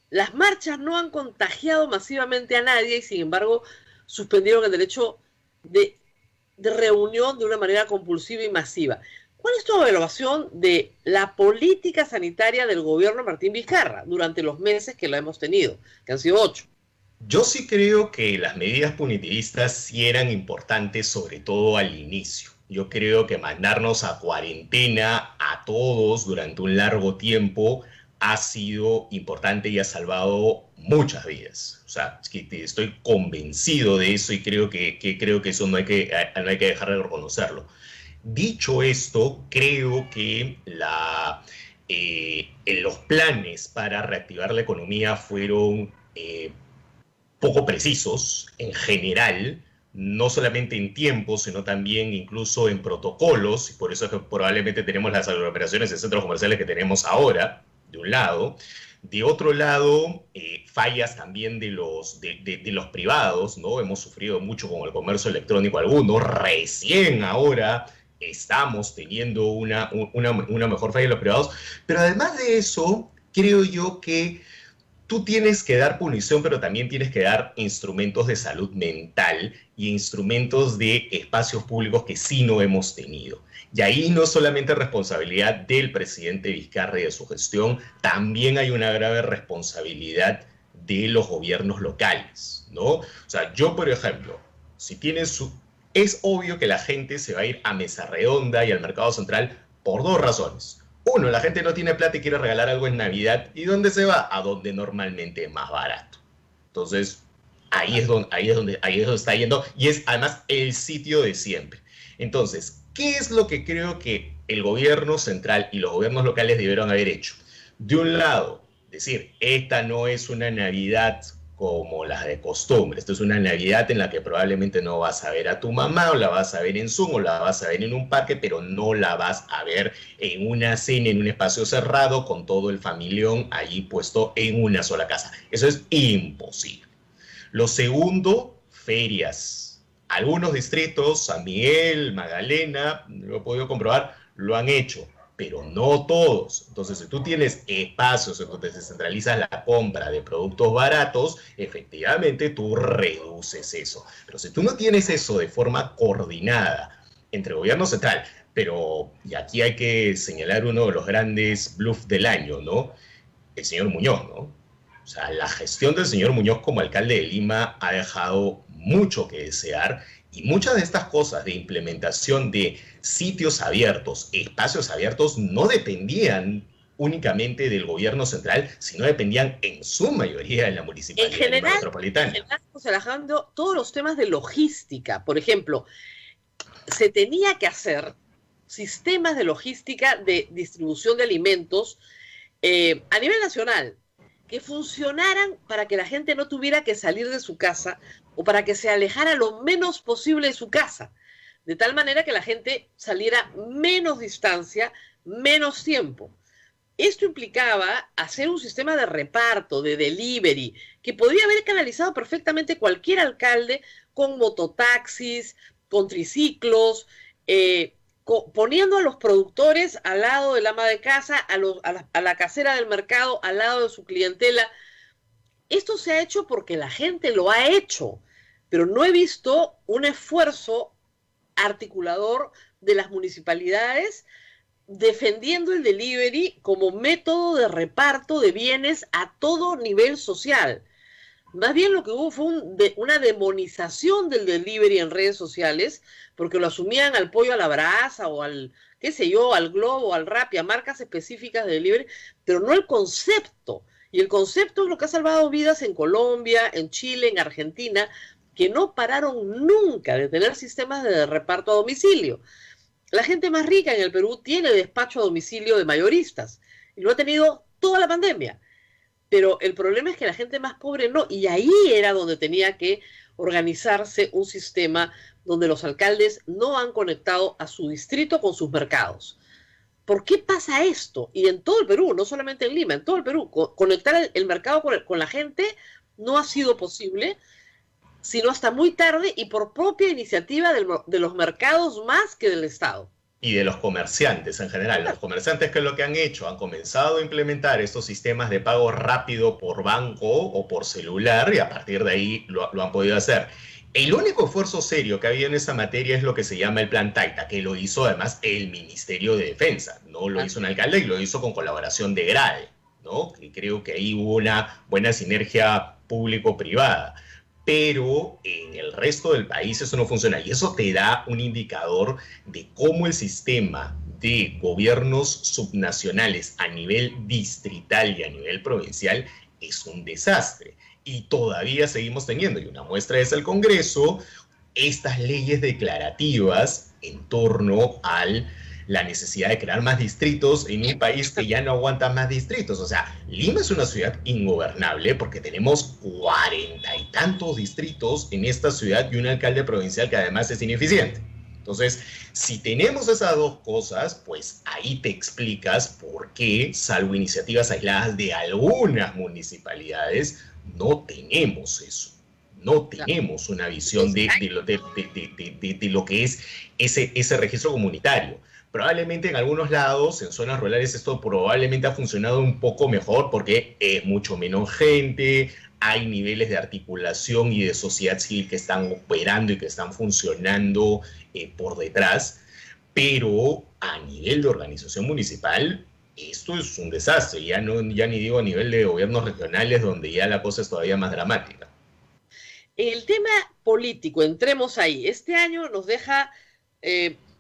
Las marchas no han contagiado masivamente a nadie y sin embargo suspendieron el derecho de reunión de una manera compulsiva y masiva. ¿Cuál es tu evaluación de la política sanitaria del gobierno Martín Vizcarra durante los meses que la hemos tenido, que han sido 8? Yo sí creo que las medidas punitivistas sí eran importantes, sobre todo al inicio. Yo creo que mandarnos a cuarentena a todos durante un largo tiempo ha sido importante y ha salvado muchas vidas. O sea, es que estoy convencido de eso y creo que eso no hay que dejar de reconocerlo. Dicho esto, creo que los planes para reactivar la economía fueron poco precisos en general, no solamente en tiempo, sino también incluso en protocolos, y por eso es que probablemente tenemos las aglomeraciones de centros comerciales que tenemos ahora, de un lado. De otro lado, fallas también de los privados, ¿no? Hemos sufrido mucho con el comercio electrónico algunos, recién ahora estamos teniendo una mejor falla de los privados, pero además de eso, creo yo que tú tienes que dar punición, pero también tienes que dar instrumentos de salud mental y instrumentos de espacios públicos que sí no hemos tenido. Y ahí no solamente responsabilidad del presidente Vizcarra y de su gestión, también hay una grave responsabilidad de los gobiernos locales, ¿no? O sea, yo, por ejemplo, es obvio que la gente se va a ir a Mesa Redonda y al Mercado Central por dos razones. Uno, la gente no tiene plata y quiere regalar algo en Navidad. ¿Y dónde se va? A donde normalmente es más barato. Entonces, ahí es donde está yendo. Y es además el sitio de siempre. Entonces, ¿qué es lo que creo que el gobierno central y los gobiernos locales debieron haber hecho? De un lado, decir, esta no es una Navidad como las de costumbre. Esto es una Navidad en la que probablemente no vas a ver a tu mamá, o la vas a ver en Zoom, o la vas a ver en un parque, pero no la vas a ver en una cena, en un espacio cerrado, con todo el familión allí puesto en una sola casa. Eso es imposible. Lo segundo, ferias. Algunos distritos, San Miguel, Magdalena, lo he podido comprobar, lo han hecho, pero no todos. Entonces, si tú tienes espacios en donde se centraliza la compra de productos baratos, efectivamente tú reduces eso. Pero si tú no tienes eso de forma coordinada entre el gobierno central, y aquí hay que señalar uno de los grandes bluffs del año, ¿no? El señor Muñoz, ¿no? O sea, la gestión del señor Muñoz como alcalde de Lima ha dejado mucho que desear. Y muchas de estas cosas de implementación de sitios abiertos, espacios abiertos, no dependían únicamente del gobierno central, sino dependían en su mayoría de la municipalidad metropolitana. En general, José Alejandro, todos los temas de logística, por ejemplo, se tenía que hacer sistemas de logística de distribución de alimentos a nivel nacional, que funcionaran para que la gente no tuviera que salir de su casa o para que se alejara lo menos posible de su casa, de tal manera que la gente saliera menos distancia, menos tiempo. Esto implicaba hacer un sistema de reparto, de delivery, que podría haber canalizado perfectamente cualquier alcalde con mototaxis, con triciclos, poniendo a los productores al lado del ama de casa, a la casera del mercado, al lado de su clientela. Esto se ha hecho porque la gente lo ha hecho, pero no he visto un esfuerzo articulador de las municipalidades, defendiendo el delivery como método de reparto de bienes a todo nivel social. Más bien lo que hubo fue una demonización del delivery en redes sociales, porque lo asumían al pollo a la brasa o al, qué sé yo, al Globo, al Rappi, a marcas específicas de delivery, pero no el concepto. Y el concepto es lo que ha salvado vidas en Colombia, en Chile, en Argentina, que no pararon nunca de tener sistemas de reparto a domicilio. La gente más rica en el Perú tiene despacho a domicilio de mayoristas, y lo ha tenido toda la pandemia. Pero el problema es que la gente más pobre no, y ahí era donde tenía que organizarse un sistema donde los alcaldes no han conectado a su distrito con sus mercados. ¿Por qué pasa esto? Y en todo el Perú, no solamente en Lima, en todo el Perú, conectar el mercado con la gente no ha sido posible, sino hasta muy tarde y por propia iniciativa de los mercados más que del Estado. Y de los comerciantes en general. Los comerciantes, ¿qué es lo que han hecho? Han comenzado a implementar estos sistemas de pago rápido por banco o por celular, y a partir de ahí lo han podido hacer. El único esfuerzo serio que ha habido en esa materia es lo que se llama el Plan Taita, que lo hizo además el Ministerio de Defensa. No lo hizo un alcalde y lo hizo con colaboración de GRADE, ¿no? Y creo que ahí hubo una buena sinergia público-privada. Pero en el resto del país eso no funciona, y eso te da un indicador de cómo el sistema de gobiernos subnacionales a nivel distrital y a nivel provincial es un desastre. Y todavía seguimos teniendo, y una muestra es el Congreso, estas leyes declarativas en torno a la necesidad de crear más distritos en un país que ya no aguanta más distritos. O sea, Lima es una ciudad ingobernable porque tenemos 40 y tantos distritos en esta ciudad y un alcalde provincial que además es ineficiente. Entonces, si tenemos esas dos cosas, pues ahí te explicas por qué, salvo iniciativas aisladas de algunas municipalidades, no tenemos eso. No tenemos una visión de lo que es ese registro comunitario. Probablemente en algunos lados, en zonas rurales, esto probablemente ha funcionado un poco mejor porque es mucho menos gente, hay niveles de articulación y de sociedad civil que están operando y que están funcionando por detrás, pero a nivel de organización municipal, esto es un desastre. Ya ni digo a nivel de gobiernos regionales, donde ya la cosa es todavía más dramática. En el tema político, entremos ahí. Este año nos deja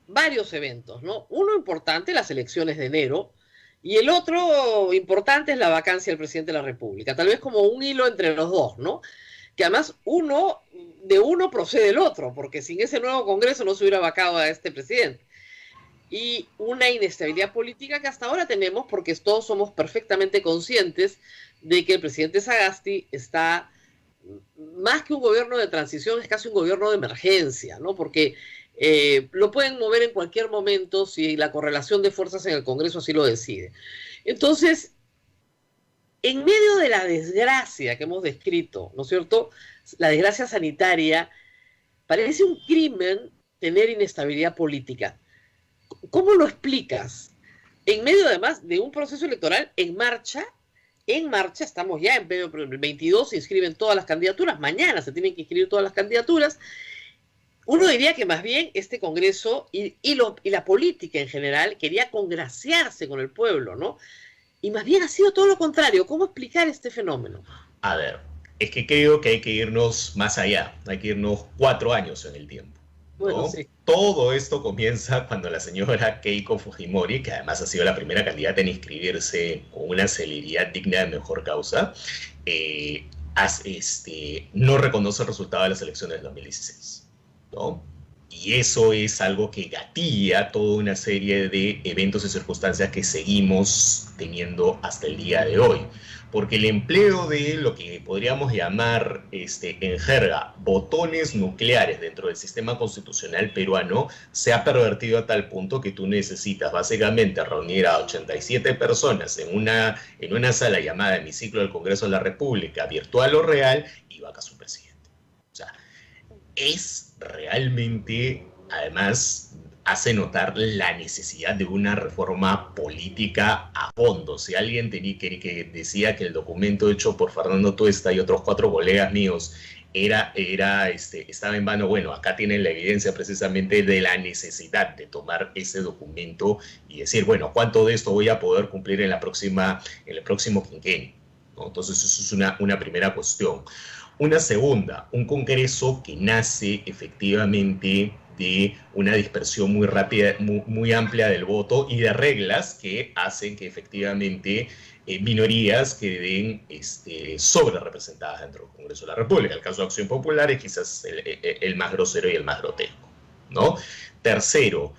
varios eventos, ¿no? Uno importante, las elecciones de enero, y el otro importante es la vacancia del presidente de la República, tal vez como un hilo entre los dos, ¿no? Que además de uno procede el otro, porque sin ese nuevo Congreso no se hubiera vacado a este presidente. Y una inestabilidad política que hasta ahora tenemos, porque todos somos perfectamente conscientes de que el presidente Sagasti está, más que un gobierno de transición, es casi un gobierno de emergencia, ¿no? Porque lo pueden mover en cualquier momento si la correlación de fuerzas en el Congreso así lo decide. Entonces, en medio de la desgracia que hemos descrito, ¿no es cierto?, la desgracia sanitaria, parece un crimen tener inestabilidad política. ¿Cómo lo explicas? En medio además de un proceso electoral en marcha, estamos ya en medio del 22, se inscriben todas las candidaturas, mañana se tienen que inscribir todas las candidaturas. Uno diría que más bien este Congreso y la política en general quería congraciarse con el pueblo, ¿no? Y más bien ha sido todo lo contrario. ¿Cómo explicar este fenómeno? A ver, es que creo que hay que irnos más allá, hay que irnos 4 años en el tiempo, ¿no? Bueno, sí. Todo esto comienza cuando la señora Keiko Fujimori, que además ha sido la primera candidata en inscribirse con una celeridad digna de mejor causa, no reconoce el resultado de las elecciones del 2016. ¿No? Y eso es algo que gatilla toda una serie de eventos y circunstancias que seguimos teniendo hasta el día de hoy. Porque el empleo de lo que podríamos llamar en jerga botones nucleares dentro del sistema constitucional peruano se ha pervertido a tal punto que tú necesitas básicamente reunir a 87 personas en una sala llamada hemiciclo del Congreso de la República, virtual o real, y vaca su presidente. O sea, es realmente, además, hace notar la necesidad de una reforma política a fondo. Si alguien que decía que el documento hecho por Fernando Tuesta y otros 4 colegas míos estaba en vano. Bueno, acá tienen la evidencia precisamente de la necesidad de tomar ese documento y decir, bueno, ¿cuánto de esto voy a poder cumplir en el próximo quinquenio? ¿No? Entonces, eso es una primera cuestión. Una segunda, un Congreso que nace efectivamente de una dispersión muy rápida, muy amplia del voto y de reglas que hacen que efectivamente minorías queden sobre representadas dentro del Congreso de la República. El caso de Acción Popular es quizás el más grosero y el más grotesco, ¿no? Tercero,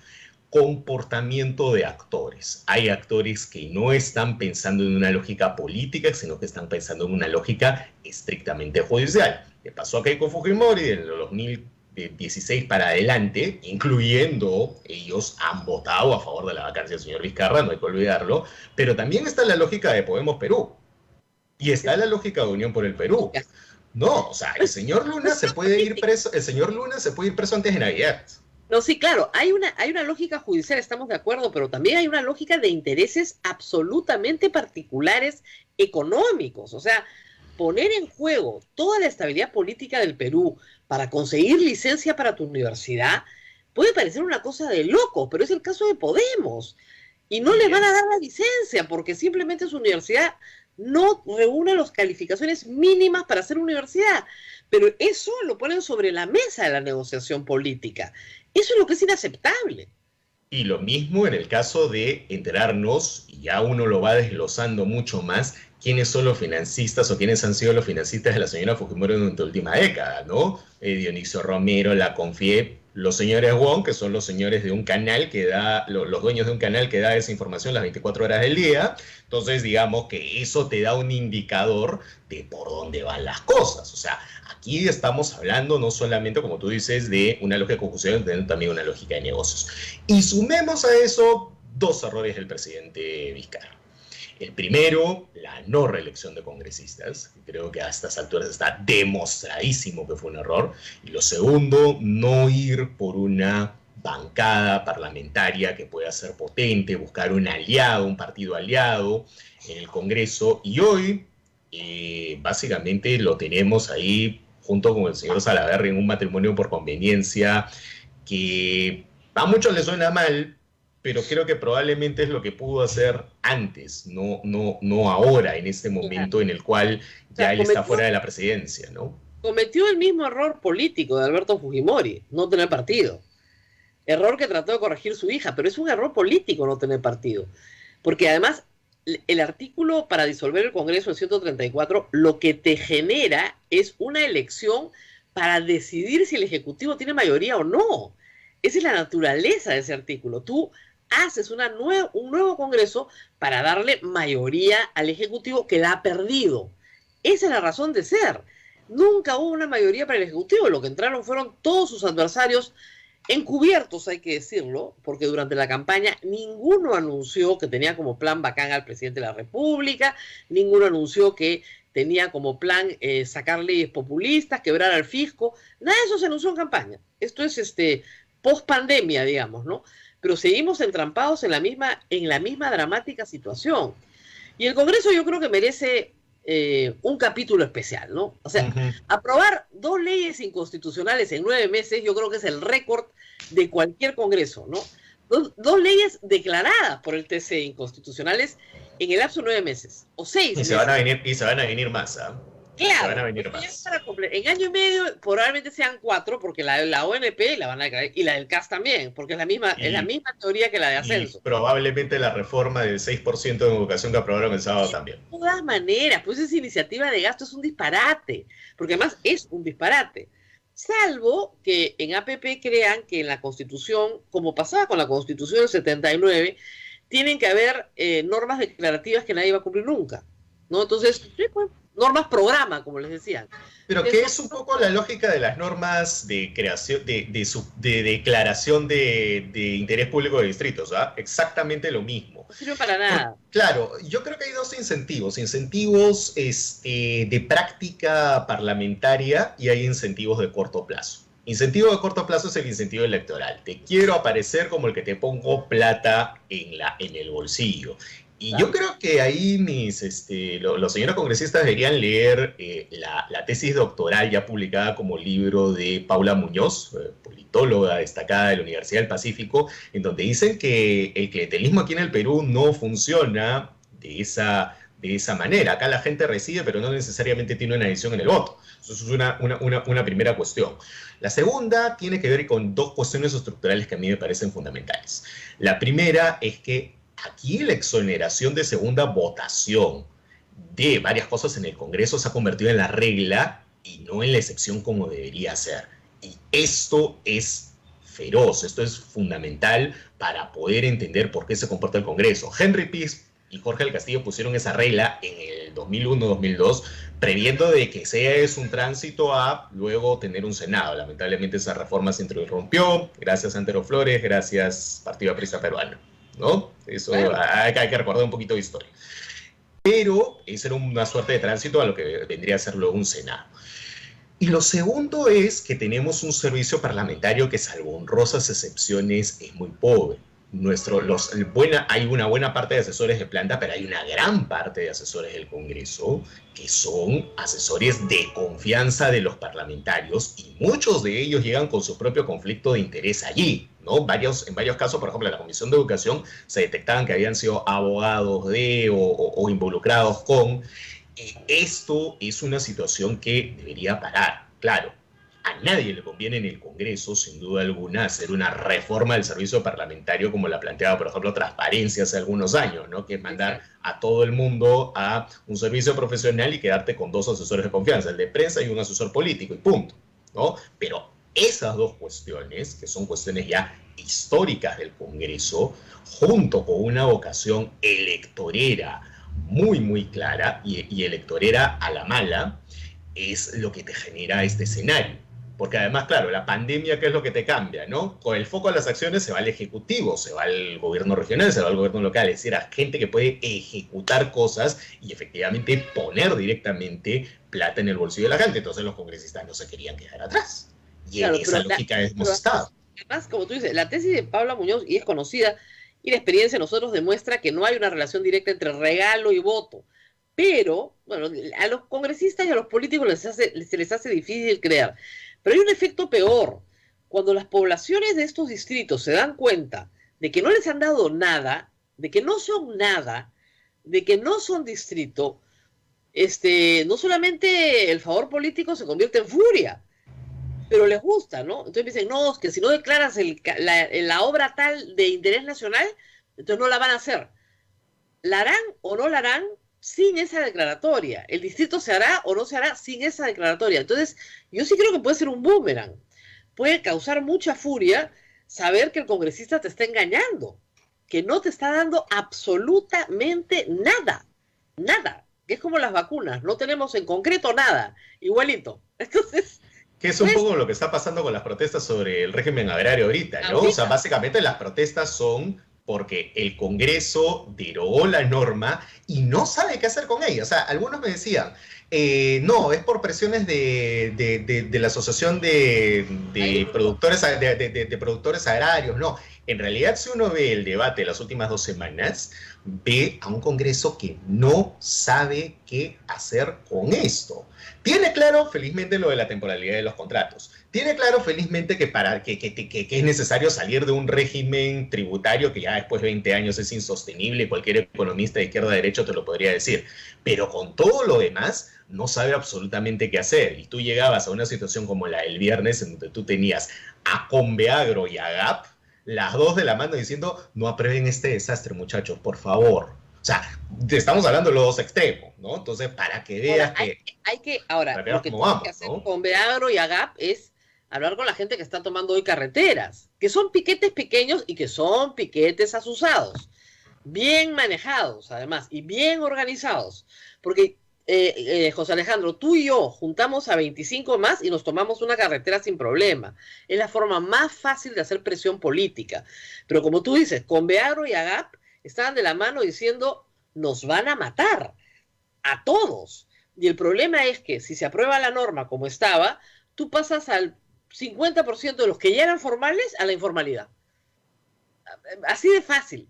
comportamiento de actores. Hay actores que no están pensando en una lógica política, sino que están pensando en una lógica estrictamente judicial. Le pasó a Keiko Fujimori en los 2016 para adelante, incluyendo ellos han votado a favor de la vacancia del señor Vizcarra, no hay que olvidarlo, pero también está la lógica de Podemos Perú y está la lógica de Unión por el Perú. No, o sea, el señor Luna se puede ir preso antes de Navidad. No, sí, claro, hay una lógica judicial, estamos de acuerdo, pero también hay una lógica de intereses absolutamente particulares económicos. O sea, poner en juego toda la estabilidad política del Perú para conseguir licencia para tu universidad puede parecer una cosa de loco, pero es el caso de Podemos. Y no le van a dar la licencia porque simplemente su universidad no reúne las calificaciones mínimas para ser universidad. Pero eso lo ponen sobre la mesa de la negociación política. Eso es lo que es inaceptable. Y lo mismo en el caso de enterarnos, y ya uno lo va desglosando mucho más, quiénes son los financistas o quiénes han sido los financistas de la señora Fujimori durante la última década, ¿no? Dionisio Romero, la CONFIEP, los señores Wong, que son los señores de un canal que da, los dueños de un canal que da esa información las 24 horas del día. Entonces, digamos que eso te da un indicador de por dónde van las cosas. O sea, aquí estamos hablando no solamente, como tú dices, de una lógica de conjunción, sino también una lógica de negocios. Y sumemos a eso dos errores del presidente Vizcarra. El primero, la no reelección de congresistas. Creo que a estas alturas está demostradísimo que fue un error. Y lo segundo, no ir por una bancada parlamentaria que pueda ser potente, buscar un aliado, un partido aliado en el Congreso. Y hoy, básicamente, lo tenemos ahí junto con el señor Salaverry en un matrimonio por conveniencia que a muchos les suena mal, pero creo que probablemente es lo que pudo hacer antes, no ahora, en este momento en el cual ya él está fuera de la presidencia, ¿no? Cometió el mismo error político de Alberto Fujimori, no tener partido. Error que trató de corregir su hija, pero es un error político no tener partido. Porque además, el artículo para disolver el Congreso, el 134, lo que te genera es una elección para decidir si el Ejecutivo tiene mayoría o no. Esa es la naturaleza de ese artículo. Tú haces un nuevo Congreso para darle mayoría al Ejecutivo que la ha perdido. Esa es la razón de ser. Nunca hubo una mayoría para el Ejecutivo. Lo que entraron fueron todos sus adversarios encubiertos, hay que decirlo, porque durante la campaña ninguno anunció que tenía como plan bacán al presidente de la República, ninguno anunció que tenía como plan sacar leyes populistas, quebrar al fisco. Nada de eso se anunció en campaña. Esto es post-pandemia, digamos, ¿no? Pero seguimos entrampados en la misma dramática situación. Y el Congreso yo creo que merece un capítulo especial, ¿no? O sea, aprobar 2 leyes inconstitucionales en 9 meses, yo creo que es el récord de cualquier Congreso, ¿no? Dos leyes declaradas por el TC inconstitucionales en el lapso de 9 meses, o 6 meses. Y se van a venir más, ¿ah? Claro, se van a venir más. En año y medio probablemente sean 4, porque la ONP la van a declarar, y la del CAS también, porque es la misma teoría que la de ascenso. Y probablemente la reforma del 6% en educación que aprobaron el sábado también. De todas maneras, pues esa iniciativa de gasto es un disparate, porque además es un disparate. Salvo que en APP crean que en la Constitución, como pasaba con la Constitución del 79, tienen que haber normas declarativas que nadie va a cumplir nunca, ¿no? Entonces, pues, normas programa, como les decían. Pero que es un poco la lógica de las normas de creación, de declaración de interés público de distritos, ¿ah? Exactamente lo mismo. No sirve para nada. Claro, yo creo que hay 2 incentivos. Incentivos de práctica parlamentaria y hay incentivos de corto plazo. Incentivo de corto plazo es el incentivo electoral. Te quiero aparecer como el que te pongo plata en el bolsillo. Y yo creo que ahí los señores congresistas deberían leer la tesis doctoral ya publicada como libro de Paula Muñoz, politóloga destacada de la Universidad del Pacífico, en donde dicen que el clientelismo aquí en el Perú no funciona de esa manera. Acá la gente reside, pero no necesariamente tiene una decisión en el voto. Eso es una primera cuestión. La segunda tiene que ver con dos cuestiones estructurales que a mí me parecen fundamentales. La primera es que aquí la exoneración de segunda votación de varias cosas en el Congreso se ha convertido en la regla y no en la excepción como debería ser. Y esto es feroz, esto es fundamental para poder entender por qué se comporta el Congreso. Henry Piz y Jorge del Castillo pusieron esa regla en el 2001-2002, previendo de que sea es un tránsito a luego tener un Senado. Lamentablemente esa reforma se interrumpió, gracias a Antero Flores, gracias Partido Aprista Peruano, ¿no? Eso hay que recordar un poquito de historia. Pero esa era una suerte de tránsito a lo que vendría a ser luego un Senado. Y lo segundo es que tenemos un servicio parlamentario que, salvo honrosas excepciones, es muy pobre. Hay una buena parte de asesores de planta, pero hay una gran parte de asesores del Congreso que son asesores de confianza de los parlamentarios y muchos de ellos llegan con su propio conflicto de interés allí, ¿no? En varios casos, por ejemplo, en la Comisión de Educación se detectaban que habían sido abogados o involucrados con. Esto es una situación que debería parar, claro. A nadie le conviene en el Congreso, sin duda alguna, hacer una reforma del servicio parlamentario como la planteaba, por ejemplo, Transparencia hace algunos años, ¿no? Que es mandar a todo el mundo a un servicio profesional y quedarte con dos asesores de confianza, el de prensa y un asesor político, y punto, ¿no? Pero esas dos cuestiones, que son cuestiones ya históricas del Congreso, junto con una vocación electorera muy, muy clara y electorera a la mala, es lo que te genera este escenario. Porque además, claro, la pandemia, ¿qué es lo que te cambia, no? Con el foco de las acciones se va al Ejecutivo, se va al gobierno regional, se va al gobierno local, es decir, a gente que puede ejecutar cosas y efectivamente poner directamente plata en el bolsillo de la gente. Entonces los congresistas no se querían quedar atrás. Y claro, en esa lógica hemos estado. Además, como tú dices, la tesis de Paula Muñoz, y es conocida, y la experiencia de nosotros demuestra que no hay una relación directa entre regalo y voto. Pero, bueno, a los congresistas y a los políticos se les hace difícil creer. Pero hay un efecto peor. Cuando las poblaciones de estos distritos se dan cuenta de que no les han dado nada, de que no son nada, de que no son distrito, no solamente el favor político se convierte en furia, pero les gusta, ¿no? Entonces dicen, no, es que si no declaras la obra tal de interés nacional, entonces no la van a hacer. ¿La harán o no la harán? Sin esa declaratoria. El distrito se hará o no se hará sin esa declaratoria. Entonces, yo sí creo que puede ser un boomerang. Puede causar mucha furia saber que el congresista te está engañando, que no te está dando absolutamente nada. Nada. Que es como las vacunas. No tenemos en concreto nada. Igualito. Entonces, que es un poco lo que está pasando con las protestas sobre el régimen agrario ahorita, ¿no? O sea, básicamente las protestas son porque el Congreso derogó la norma y no sabe qué hacer con ella. O sea, algunos me decían, no, es por presiones de la Asociación de Productores Agrarios. No, en realidad, si uno ve el debate de las últimas 2 semanas, ve a un Congreso que no sabe qué hacer con esto. Tiene claro, felizmente, lo de la temporalidad de los contratos. Tiene claro, felizmente, que es necesario salir de un régimen tributario que ya después de 20 años es insostenible, y cualquier economista de izquierda a derecha te lo podría decir. Pero con todo lo demás, no sabe absolutamente qué hacer. Y tú llegabas a una situación como la del viernes, en donde tú tenías a Conveagro y a GAP, las dos de la mano diciendo, no aprueben este desastre, muchachos, por favor. O sea, estamos hablando de los dos extremos, ¿no? Entonces, para que veas ahora, lo que tienes que hacer con Beagro y AGAP es hablar con la gente que está tomando hoy carreteras, que son piquetes pequeños y que son piquetes asusados, bien manejados, además, y bien organizados. Porque, José Alejandro, tú y yo juntamos a 25 más y nos tomamos una carretera sin problema. Es la forma más fácil de hacer presión política. Pero como tú dices, con Beagro y AGAP estaban de la mano diciendo, nos van a matar a todos. Y el problema es que si se aprueba la norma como estaba, tú pasas al 50% de los que ya eran formales a la informalidad. Así de fácil.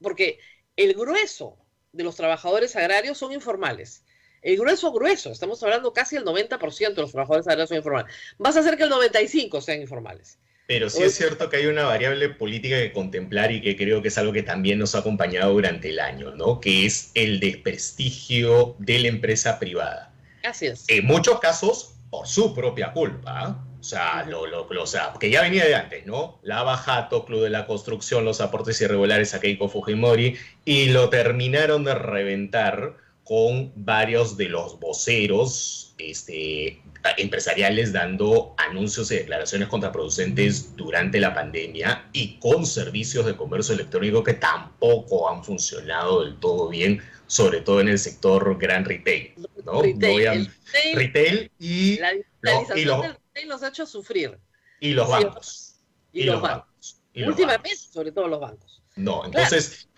Porque el grueso de los trabajadores agrarios son informales. El grueso, estamos hablando casi el 90% de los trabajadores agrarios son informales. Vas a hacer que el 95% sean informales. Pero sí es cierto que hay una variable política que contemplar y que creo que es algo que también nos ha acompañado durante el año, ¿no? Que es el desprestigio de la empresa privada. Así es. En muchos casos, por su propia culpa, ¿eh? O sea, que ya venía de antes, ¿no? Lava Jato, Club de la Construcción, los aportes irregulares a Keiko Fujimori, y lo terminaron de reventar con varios de los voceros empresariales dando anuncios y declaraciones contraproducentes durante la pandemia y con servicios de comercio electrónico que tampoco han funcionado del todo bien, sobre todo en el sector gran retail, ¿no? Retail y la digitalización del retail los ha hecho sufrir. Y los bancos. Y los bancos. Últimamente, sobre todo los bancos. No, entonces... Claro.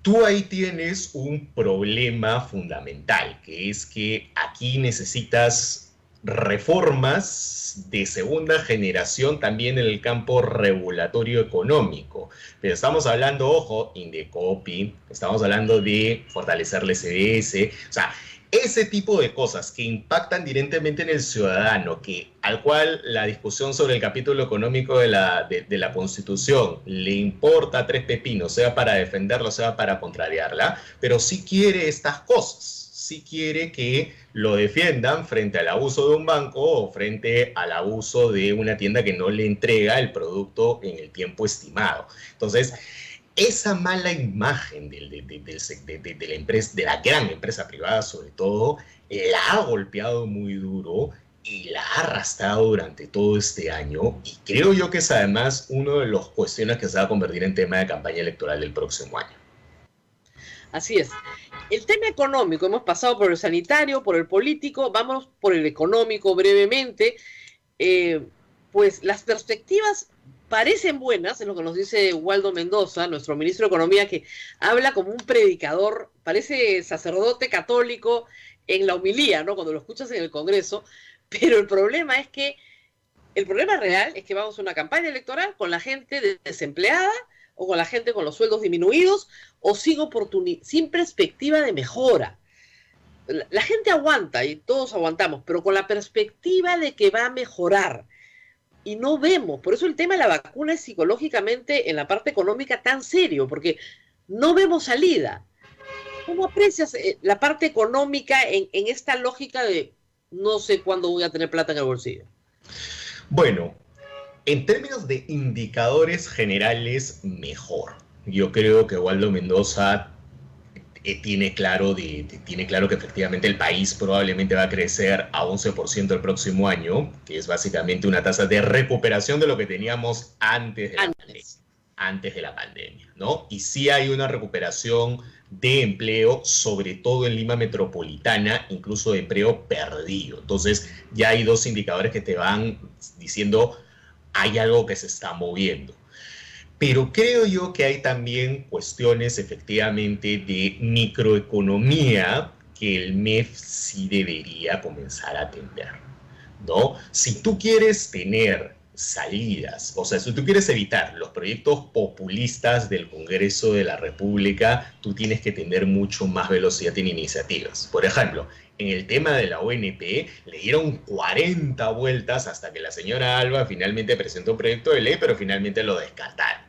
Tú ahí tienes un problema fundamental, que es que aquí necesitas reformas de segunda generación también en el campo regulatorio económico. Pero estamos hablando, ojo, Indecopi, estamos hablando de fortalecer la SBS, o sea, ese tipo de cosas que impactan directamente en el ciudadano, al cual la discusión sobre el capítulo económico de la Constitución le importa tres pepinos, sea para defenderlo, sea para contrariarla, pero sí quiere estas cosas, sí quiere que lo defiendan frente al abuso de un banco o frente al abuso de una tienda que no le entrega el producto en el tiempo estimado. Entonces, esa mala imagen de la empresa, de la gran empresa privada sobre todo, la ha golpeado muy duro y la ha arrastrado durante todo este año, y creo yo que es además uno de los cuestiones que se va a convertir en tema de campaña electoral del próximo año. Así es. El tema económico, hemos pasado por el sanitario, por el político, vamos por el económico brevemente. Pues las perspectivas parecen buenas, es lo que nos dice Waldo Mendoza, nuestro ministro de Economía, que habla como un predicador, parece sacerdote católico en la homilía, ¿no? Cuando lo escuchas en el Congreso, pero el problema real es que vamos a una campaña electoral con la gente desempleada o con la gente con los sueldos disminuidos o sin perspectiva de mejora. La gente aguanta y todos aguantamos, pero con la perspectiva de que va a mejorar. Y no vemos, por eso el tema de la vacuna es psicológicamente en la parte económica tan serio, porque no vemos salida. ¿Cómo aprecias la parte económica en esta lógica de no sé cuándo voy a tener plata en el bolsillo? Bueno, en términos de indicadores generales, mejor. Yo creo que Waldo Mendoza tiene claro que efectivamente el país probablemente va a crecer a 11% el próximo año, que es básicamente una tasa de recuperación de lo que teníamos antes de la pandemia, ¿no? Y sí hay una recuperación de empleo, sobre todo en Lima metropolitana, incluso de empleo perdido. Entonces ya hay dos indicadores que te van diciendo hay algo que se está moviendo. Pero creo yo que hay también cuestiones efectivamente de microeconomía que el MEF sí debería comenzar a atender, ¿no? Si tú quieres tener salidas, o sea, si tú quieres evitar los proyectos populistas del Congreso de la República, tú tienes que tener mucho más velocidad en iniciativas. Por ejemplo, en el tema de la ONP le dieron 40 vueltas hasta que la señora Alba finalmente presentó un proyecto de ley, pero finalmente lo descartaron.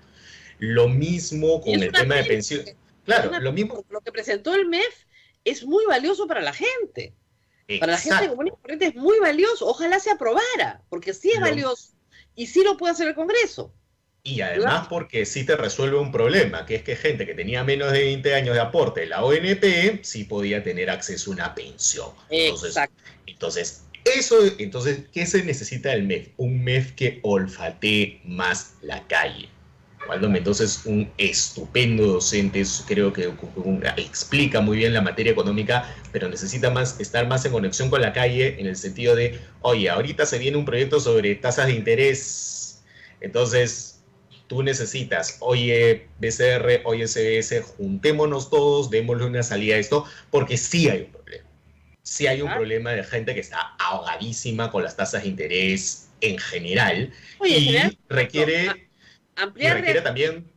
Lo mismo con el tema de pensiones. Claro, lo mismo. Lo que presentó el MEF es muy valioso para la gente. Exacto. Para la gente común y corriente es muy valioso. Ojalá se aprobara, porque sí es valioso y sí lo puede hacer el Congreso. Y además porque sí te resuelve un problema, que es que gente que tenía menos de 20 años de aporte en la ONP sí podía tener acceso a una pensión. Exacto. Entonces, ¿qué se necesita del MEF? Un MEF que olfatee más la calle. Waldo Mendoza es un estupendo docente, creo que explica muy bien la materia económica, pero necesita estar más en conexión con la calle, en el sentido de, oye, ahorita se viene un proyecto sobre tasas de interés, entonces tú necesitas, oye, BCR, oye, SBS, juntémonos todos, démosle una salida a esto, porque sí hay un problema. Sí hay un problema de gente que está ahogadísima con las tasas de interés en general, y requiere... Ampliar también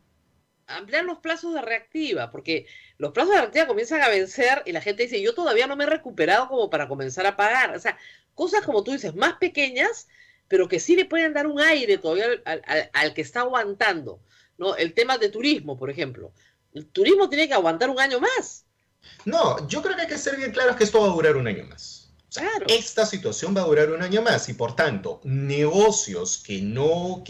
ampliar los plazos de reactiva, porque los plazos de reactiva comienzan a vencer y la gente dice, yo todavía no me he recuperado como para comenzar a pagar. O sea, cosas como tú dices, más pequeñas, pero que sí le pueden dar un aire todavía al que está aguantando, ¿no? El tema de turismo, por ejemplo. El turismo tiene que aguantar un año más. No, yo creo que hay que ser bien claros que esto va a durar un año más. O sea, claro. Esta situación va a durar un año más y por tanto, negocios que no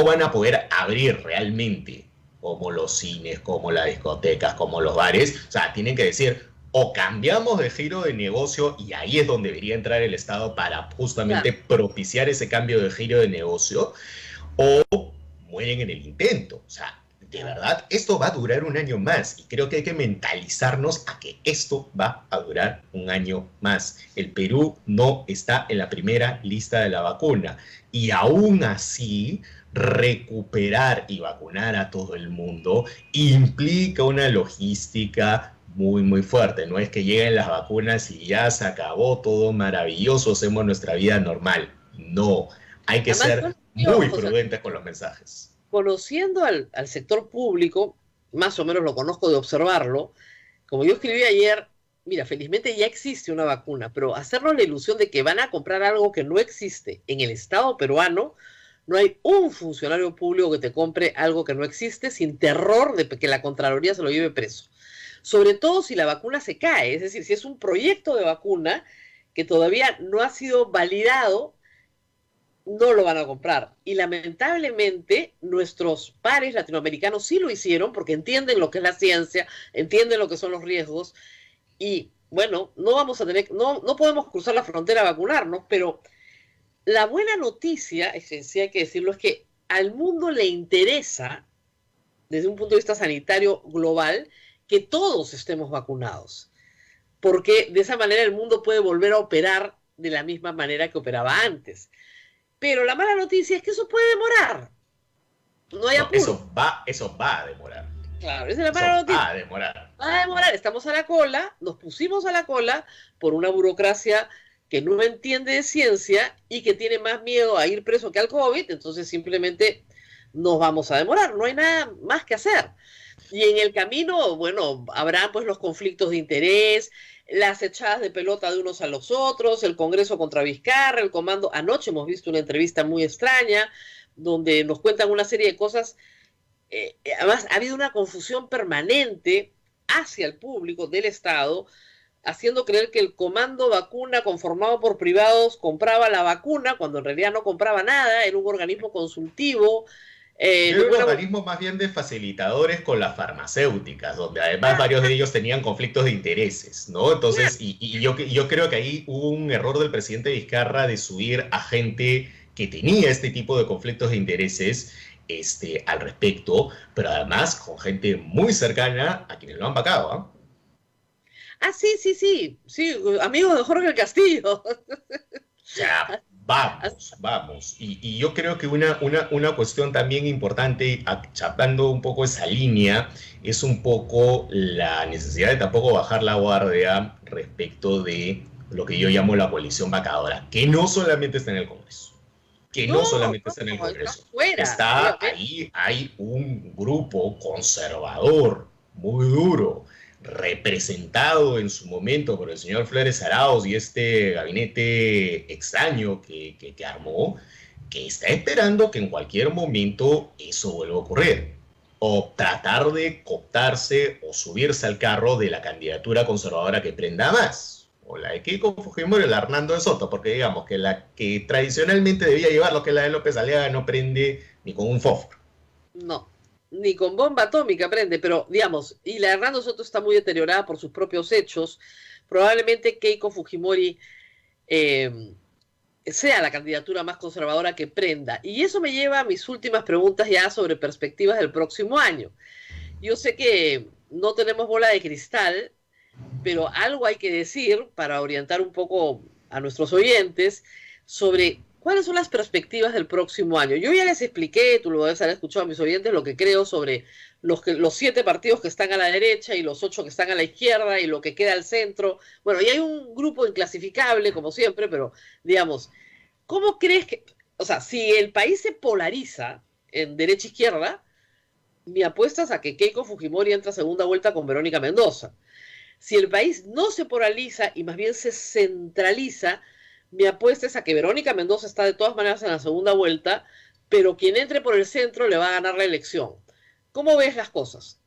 van a poder abrir realmente, como los cines, como las discotecas, como los bares, o sea, tienen que decir, o cambiamos de giro de negocio y ahí es donde debería entrar el Estado para justamente propiciar ese cambio de giro de negocio, o mueren en el intento. O sea, de verdad, esto va a durar un año más y creo que hay que mentalizarnos a que esto va a durar un año más. El Perú no está en la primera lista de la vacuna y aún así recuperar y vacunar a todo el mundo implica una logística muy, muy fuerte. No es que lleguen las vacunas y ya se acabó todo maravilloso, hacemos nuestra vida normal. No, hay que ser muy prudentes con los mensajes. Conociendo al sector público, más o menos lo conozco de observarlo, como yo escribí ayer, mira, felizmente ya existe una vacuna, pero hacernos la ilusión de que van a comprar algo que no existe en el Estado peruano, no hay un funcionario público que te compre algo que no existe sin terror de que la Contraloría se lo lleve preso. Sobre todo si la vacuna se cae, es decir, si es un proyecto de vacuna que todavía no ha sido validado, no lo van a comprar. Y lamentablemente nuestros pares latinoamericanos sí lo hicieron porque entienden lo que es la ciencia, entienden lo que son los riesgos y bueno, no vamos a tener, no podemos cruzar la frontera a vacunarnos, pero la buena noticia, sí hay que decirlo, es que al mundo le interesa, desde un punto de vista sanitario global, que todos estemos vacunados, porque de esa manera el mundo puede volver a operar de la misma manera que operaba antes. Pero la mala noticia es que eso puede demorar. No hay apuro. Eso va a demorar. Claro, esa es la mala noticia. Va a demorar. Va a demorar. Estamos a la cola, nos pusimos a la cola por una burocracia que no entiende de ciencia y que tiene más miedo a ir preso que al COVID, entonces simplemente nos vamos a demorar. No hay nada más que hacer. Y en el camino, bueno, habrá pues los conflictos de interés, las echadas de pelota de unos a los otros, el Congreso contra Vizcarra, el comando. Anoche hemos visto una entrevista muy extraña donde nos cuentan una serie de cosas. Además, ha habido una confusión permanente hacia el público del Estado, haciendo creer que el comando vacuna conformado por privados compraba la vacuna, cuando en realidad no compraba nada, era un organismo consultivo. Era un organismo más bien de facilitadores con las farmacéuticas, donde además varios de ellos tenían conflictos de intereses, ¿no? Entonces, y yo creo que ahí hubo un error del presidente Vizcarra de subir a gente que tenía este tipo de conflictos de intereses al respecto, pero además con gente muy cercana a quienes lo han vacado, ¿eh? Sí, amigos de Jorge el Castillo. Ya. Vamos. Y yo creo que una cuestión también importante, chapando un poco esa línea, es un poco la necesidad de tampoco bajar la guardia respecto de lo que yo llamo la coalición vacadora, que no solamente está en el Congreso. Está ahí, hay un grupo conservador muy duro, representado en su momento por el señor Flores Arauz y este gabinete extraño que armó, que está esperando que en cualquier momento eso vuelva a ocurrir, o tratar de cooptarse o subirse al carro de la candidatura conservadora que prenda más, o la de Keiko Fujimori o la de Hernando de Soto, porque digamos que la que tradicionalmente debía llevar lo que es la de López Aliaga no prende ni con un fósforo. No. Ni con bomba atómica prende, pero digamos, y la de Hernando Soto está muy deteriorada por sus propios hechos. Probablemente Keiko Fujimori sea la candidatura más conservadora que prenda. Y eso me lleva a mis últimas preguntas ya sobre perspectivas del próximo año. Yo sé que no tenemos bola de cristal, pero algo hay que decir para orientar un poco a nuestros oyentes sobre ¿cuáles son las perspectivas del próximo año? Yo ya les expliqué, tú lo debes haber escuchado a mis oyentes, lo que creo sobre los 7 partidos que están a la derecha y los 8 que están a la izquierda y lo que queda al centro. Bueno, y hay un grupo inclasificable, como siempre, pero digamos, ¿cómo crees que, o sea, si el país se polariza en derecha-izquierda, mi apuesta es a que Keiko Fujimori entra a segunda vuelta con Verónica Mendoza. Si el país no se polariza y más bien se centraliza, mi apuesta es a que Verónica Mendoza está de todas maneras en la segunda vuelta, pero quien entre por el centro le va a ganar la elección. ¿Cómo ves las cosas?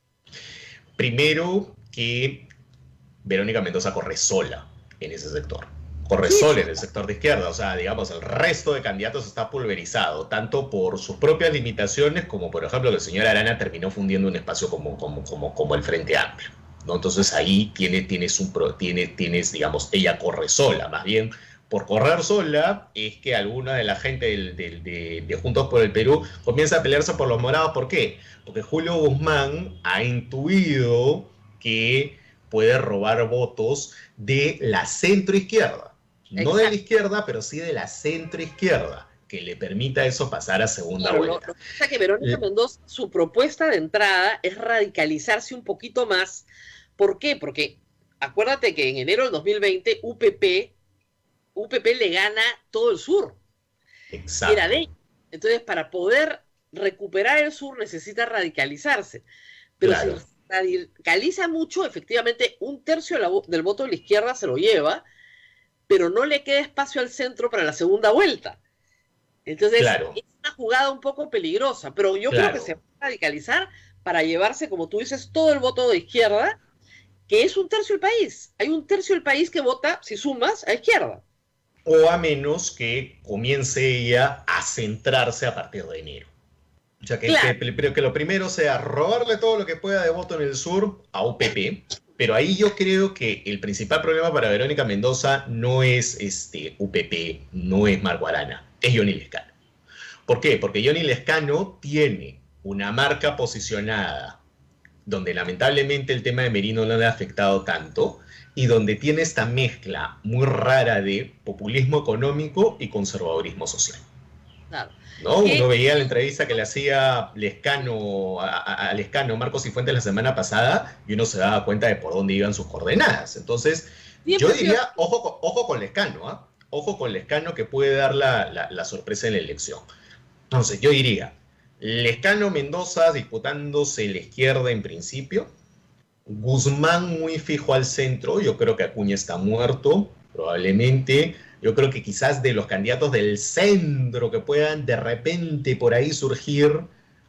Primero, que Verónica Mendoza corre sola en ese sector. Corre sola en el sector de izquierda. O sea, digamos, el resto de candidatos está pulverizado, tanto por sus propias limitaciones, como por ejemplo que el señor Arana terminó fundiendo un espacio como el Frente Amplio, ¿no? Entonces ahí tienes, digamos, ella corre sola. Más bien, por correr sola, es que alguna de la gente de Juntos por el Perú comienza a pelearse por los morados. ¿Por qué? Porque Julio Guzmán ha intuido que puede robar votos de la centroizquierda. No de la izquierda, pero sí de la centroizquierda, que le permita eso pasar a segunda vuelta. Lo que pasa es que Verónica Mendoza, su propuesta de entrada es radicalizarse un poquito más. ¿Por qué? Porque acuérdate que en enero del 2020 UPP le gana todo el sur. Exacto. Era de ella. Entonces, para poder recuperar el sur necesita radicalizarse. Pero claro, si radicaliza mucho, efectivamente, un tercio del voto de la izquierda se lo lleva, pero no le queda espacio al centro para la segunda vuelta. Entonces, claro, es una jugada un poco peligrosa, pero yo creo que se va a radicalizar para llevarse, como tú dices, todo el voto de izquierda, que es un tercio del país. Hay un tercio del país que vota, si sumas, a izquierda. O a menos que comience ella a centrarse a partir de enero. O sea, que lo primero sea robarle todo lo que pueda de voto en el sur a UPP. Pero ahí yo creo que el principal problema para Verónica Mendoza no es UPP, no es Marco Arana, es Johnny Lescano. ¿Por qué? Porque Johnny Lescano tiene una marca posicionada donde lamentablemente el tema de Merino no le ha afectado tanto, y donde tiene esta mezcla muy rara de populismo económico y conservadurismo social. Claro. ¿No? Uno veía la entrevista que le hacía Lescano a Lescano, Marcos Cifuentes, la semana pasada, y uno se daba cuenta de por dónde iban sus coordenadas. Entonces, yo diría, ojo con Lescano, ¿eh? Ojo con Lescano, que puede dar la sorpresa en la elección. Entonces, yo diría, Lescano Mendoza disputándose la izquierda en principio, Guzmán muy fijo al centro. Yo creo que Acuña está muerto, probablemente. Yo creo que quizás de los candidatos del centro que puedan de repente por ahí surgir,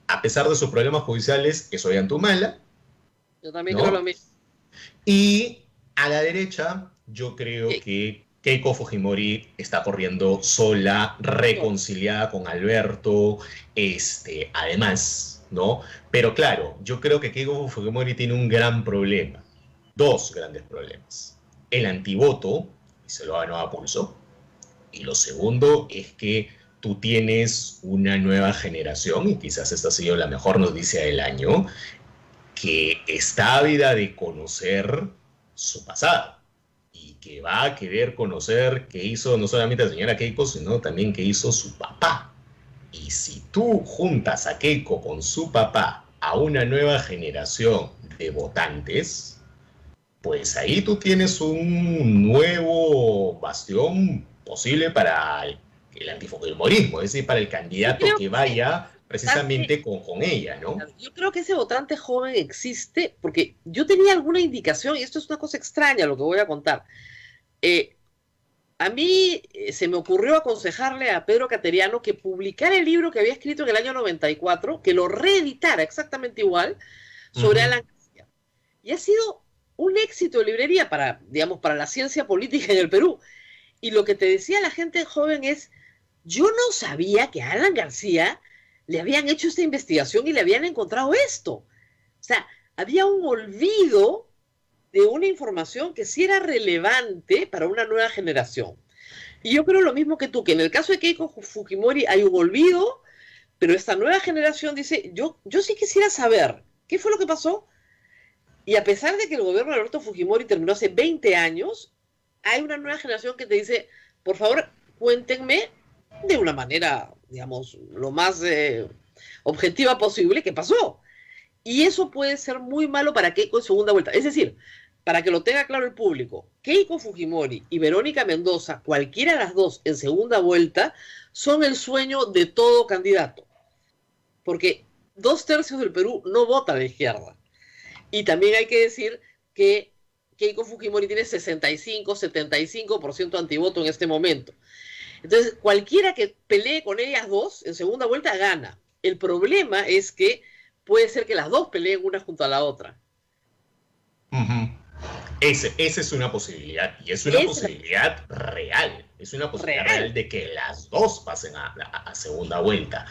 a pesar de sus problemas judiciales, es Ollantumala. Yo también creo lo mismo. Y a la derecha, yo creo que Keiko Fujimori está corriendo sola, reconciliada con Alberto, además, ¿no? Pero claro, yo creo que Keiko Fujimori tiene un gran problema, dos grandes problemas. El antivoto, y se lo ganó a pulso, y lo segundo es que tú tienes una nueva generación, y quizás esta ha sido la mejor noticia del año, que está ávida de conocer su pasado, y que va a querer conocer qué hizo no solamente la señora Keiko, sino también qué hizo su papá. Y si tú juntas a Keiko con su papá a una nueva generación de votantes, pues ahí tú tienes un nuevo bastión posible para el antifujimorismo, es decir, para el candidato que vaya precisamente con ella, ¿no? Yo creo que ese votante joven existe porque yo tenía alguna indicación, y esto es una cosa extraña lo que voy a contar. A mí se me ocurrió aconsejarle a Pedro Cateriano que publicara el libro que había escrito en el año 94, que lo reeditara exactamente igual, sobre Alan García. Y ha sido un éxito de librería para la ciencia política en el Perú. Y lo que te decía la gente joven es, yo no sabía que a Alan García le habían hecho esta investigación y le habían encontrado esto. O sea, había un olvido de una información que sí era relevante para una nueva generación. Y yo creo lo mismo que tú, que en el caso de Keiko Fujimori hay un olvido, pero esta nueva generación dice, yo sí quisiera saber qué fue lo que pasó. Y a pesar de que el gobierno de Alberto Fujimori terminó hace 20 años, hay una nueva generación que te dice, por favor, cuéntenme de una manera, digamos, lo más objetiva posible qué pasó. Y eso puede ser muy malo para Keiko en segunda vuelta. Es decir, para que lo tenga claro el público, Keiko Fujimori y Verónica Mendoza, cualquiera de las dos en segunda vuelta, son el sueño de todo candidato. Porque 2/3 del Perú no vota a la izquierda. Y también hay que decir que Keiko Fujimori tiene 65-75% antivoto en este momento. Entonces, cualquiera que pelee con ellas dos en segunda vuelta gana. El problema es que puede ser que las dos peleen una junto a la otra. Esa es una posibilidad, y es una posibilidad real. Es una posibilidad real de que las dos pasen a segunda vuelta.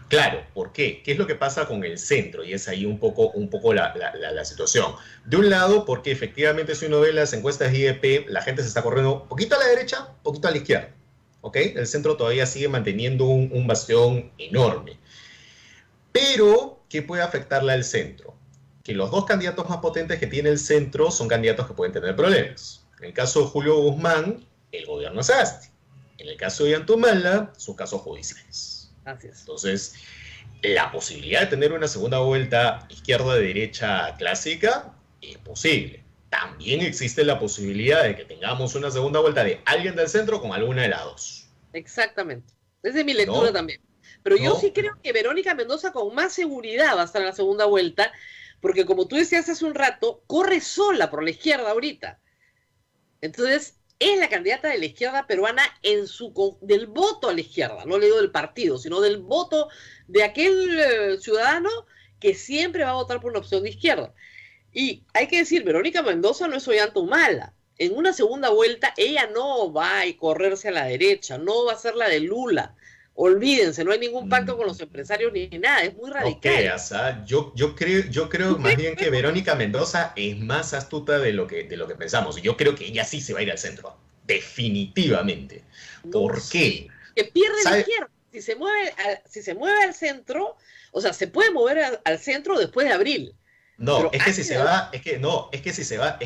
Claro, ¿por qué? ¿Qué es lo que pasa con el centro? Y es ahí un poco la situación. De un lado, porque efectivamente si uno ve las encuestas de IEP, la gente se está corriendo poquito a la derecha, poquito a la izquierda. ¿Ok? El centro todavía sigue manteniendo un bastión enorme. Pero, ¿qué puede afectarle al centro? Que los dos candidatos más potentes que tiene el centro son candidatos que pueden tener problemas. En el caso de Julio Guzmán, el gobierno es Sagasti. En el caso de Yantumala, sus casos judiciales. Gracias. Entonces, la posibilidad de tener una segunda vuelta izquierda-derecha clásica es posible. También existe la posibilidad de que tengamos una segunda vuelta de alguien del centro con alguna de las dos. Exactamente. Esa es mi lectura también. Pero yo sí creo que Verónica Mendoza con más seguridad va a estar en la segunda vuelta, porque como tú decías hace un rato, corre sola por la izquierda ahorita. Entonces, es la candidata de la izquierda peruana del voto a la izquierda, no le digo del partido, sino del voto de aquel ciudadano que siempre va a votar por una opción de izquierda. Y hay que decir, Verónica Mendoza no es Ollanta-Humala. En una segunda vuelta, ella no va a correrse a la derecha, no va a ser la de Lula. Olvídense, no hay ningún pacto con los empresarios ni nada, es muy radical. No creas, yo creo más bien que Verónica Mendoza es más astuta de lo que pensamos. Yo creo que ella sí se va a ir al centro, definitivamente. ¿Por qué? Que pierde la izquierda. Si se mueve al centro, o sea, se puede mover al centro después de abril. No, pero es que si se va, es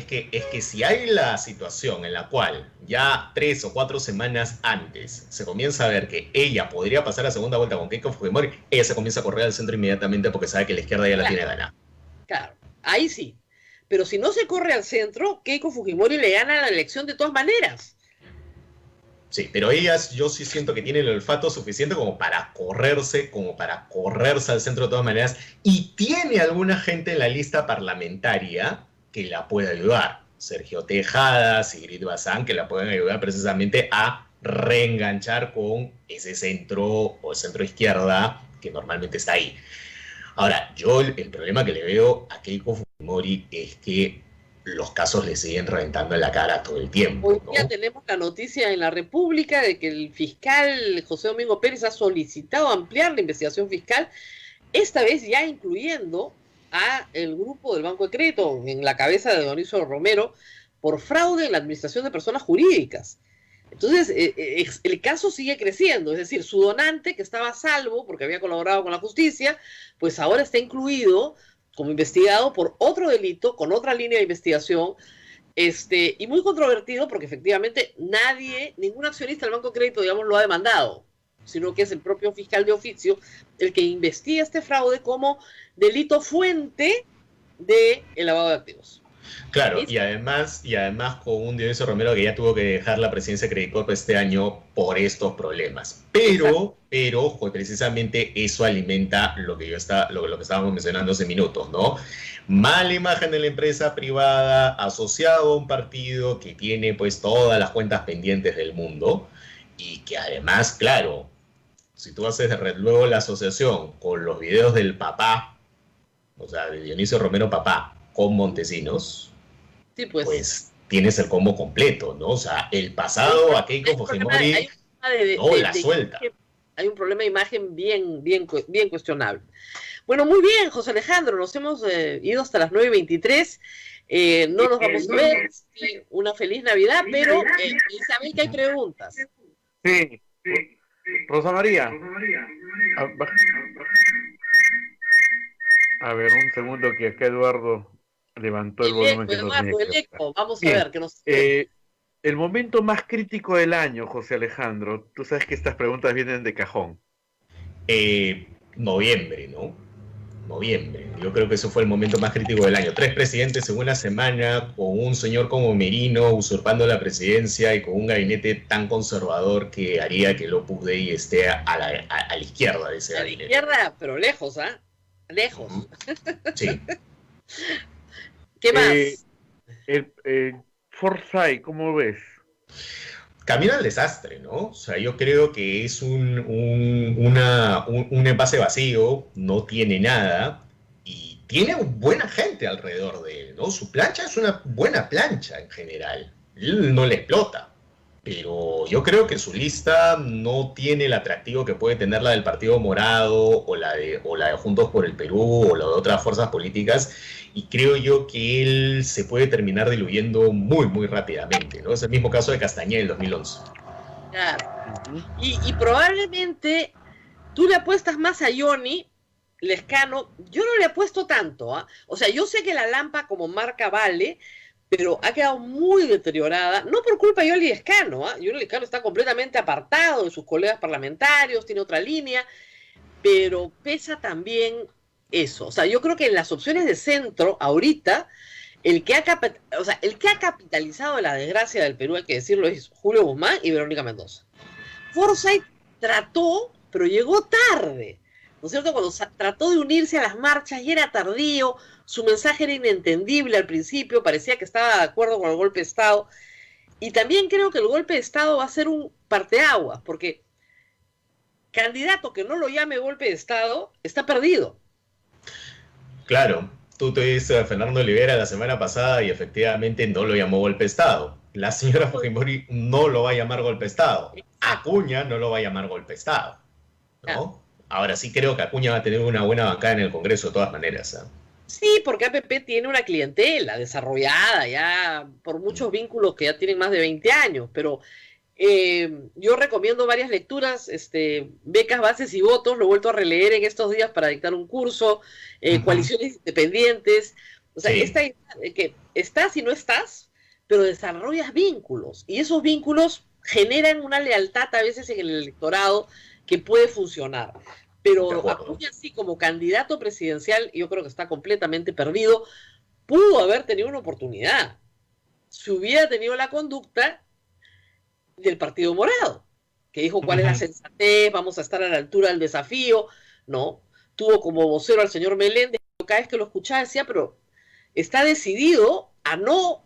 que si hay la situación en la cual ya 3 o 4 semanas antes se comienza a ver que ella podría pasar a segunda vuelta con Keiko Fujimori, ella se comienza a correr al centro inmediatamente porque sabe que la izquierda ya la tiene ganada. Claro, ahí sí. Pero si no se corre al centro, Keiko Fujimori le gana la elección de todas maneras. Sí, pero ellas yo sí siento que tienen el olfato suficiente como para correrse al centro de todas maneras, y tiene alguna gente en la lista parlamentaria que la puede ayudar. Sergio Tejada, Sigrid Bazán, que la pueden ayudar precisamente a reenganchar con ese centro o centro izquierda que normalmente está ahí. Ahora, yo el problema que le veo a Keiko Fujimori es que los casos le siguen reventando en la cara todo el tiempo. Hoy día tenemos la noticia en la República de que el fiscal José Domingo Pérez ha solicitado ampliar la investigación fiscal, esta vez ya incluyendo a el grupo del Banco de Crédito en la cabeza de Dionisio Romero por fraude en la administración de personas jurídicas. Entonces, el caso sigue creciendo, es decir, su donante, que estaba a salvo porque había colaborado con la justicia, pues ahora está incluido como investigado por otro delito, con otra línea de investigación, y muy controvertido porque efectivamente ningún accionista del Banco de Crédito, digamos, lo ha demandado, sino que es el propio fiscal de oficio el que investiga este fraude como delito fuente de el lavado de activos. Claro, y además con un Dionisio Romero que ya tuvo que dejar la presidencia de Credit Corp este año por estos problemas. Pero precisamente eso alimenta lo que estábamos mencionando hace minutos, ¿no? Mala imagen de la empresa privada asociado a un partido que tiene pues todas las cuentas pendientes del mundo, y que además, claro, si tú haces luego la asociación con los videos del papá, o sea, de Dionisio Romero papá, con Montesinos, sí, pues tienes el combo completo, ¿no? O sea, el pasado a Keiko Fujimori la suelta. Hay un problema de imagen bien cuestionable. Bueno, muy bien, José Alejandro, nos hemos ido hasta las 9:23. No nos vamos a ver. Sí, una feliz Navidad, pero Isabel, que hay preguntas. Sí. Rosa María. A ver, un segundo que acá Eduardo levantó el volumen. Vamos a ver. El momento más crítico del año, José Alejandro. Tú sabes que estas preguntas vienen de cajón. Noviembre, ¿no? Noviembre. Yo creo que eso fue el momento más crítico del año. 3 presidentes en una semana, con un señor como Merino usurpando la presidencia y con un gabinete tan conservador que haría que el Opus Dei esté a la izquierda de ese gabinete. A la izquierda, pero lejos, ¿ah? lejos. Sí. ¿Qué más? Forsyth, ¿cómo ves? Camino al desastre, ¿no? O sea, yo creo que es un envase vacío, no tiene nada y tiene buena gente alrededor de él, ¿no? Su plancha es una buena plancha en general. Él no le explota. Pero yo creo que su lista no tiene el atractivo que puede tener la del Partido Morado o la de Juntos por el Perú o la de otras fuerzas políticas, y creo yo que él se puede terminar diluyendo muy, muy rápidamente, ¿no? Es el mismo caso de Castañeda en 2011. Claro. Y probablemente tú le apuestas más a Johnny Lescano. Yo no le apuesto tanto, ¿eh? O sea, yo sé que la Lampa como marca vale, pero ha quedado muy deteriorada, no por culpa de Johnny Lescano, ¿eh? Johnny Lescano está completamente apartado de sus colegas parlamentarios, tiene otra línea, pero pesa también eso. O sea, yo creo que en las opciones de centro, ahorita, el que ha capitalizado la desgracia del Perú, hay que decirlo, es Julio Guzmán y Verónica Mendoza. Forsyth trató, pero llegó tarde, ¿no es cierto? Cuando trató de unirse a las marchas y era tardío, su mensaje era inentendible al principio, parecía que estaba de acuerdo con el golpe de Estado, y también creo que el golpe de Estado va a ser un parteaguas, porque candidato que no lo llame golpe de Estado está perdido. Claro, tú te viste a Fernando Olivera la semana pasada y efectivamente no lo llamó golpe de Estado. La señora Fujimori no lo va a llamar golpe de Estado. Acuña no lo va a llamar golpe de Estado, ¿no? Ahora sí creo que Acuña va a tener una buena bancada en el Congreso de todas maneras, ¿eh? Sí, porque APP tiene una clientela desarrollada ya por muchos vínculos que ya tienen más de 20 años, pero yo recomiendo varias lecturas, Becas, Bases y Votos, lo he vuelto a releer en estos días para dictar un curso, Coaliciones Independientes, o sea, esta idea de que estás y no estás, pero desarrollas vínculos, y esos vínculos generan una lealtad a veces en el electorado que puede funcionar. Pero Acuña, sí, como candidato presidencial, yo creo que está completamente perdido. Pudo haber tenido una oportunidad si hubiera tenido la conducta del Partido Morado, que dijo cuál es la sensatez, vamos a estar a la altura del desafío. No, tuvo como vocero al señor Meléndez. Cada vez que lo escuchaba decía, pero está decidido a no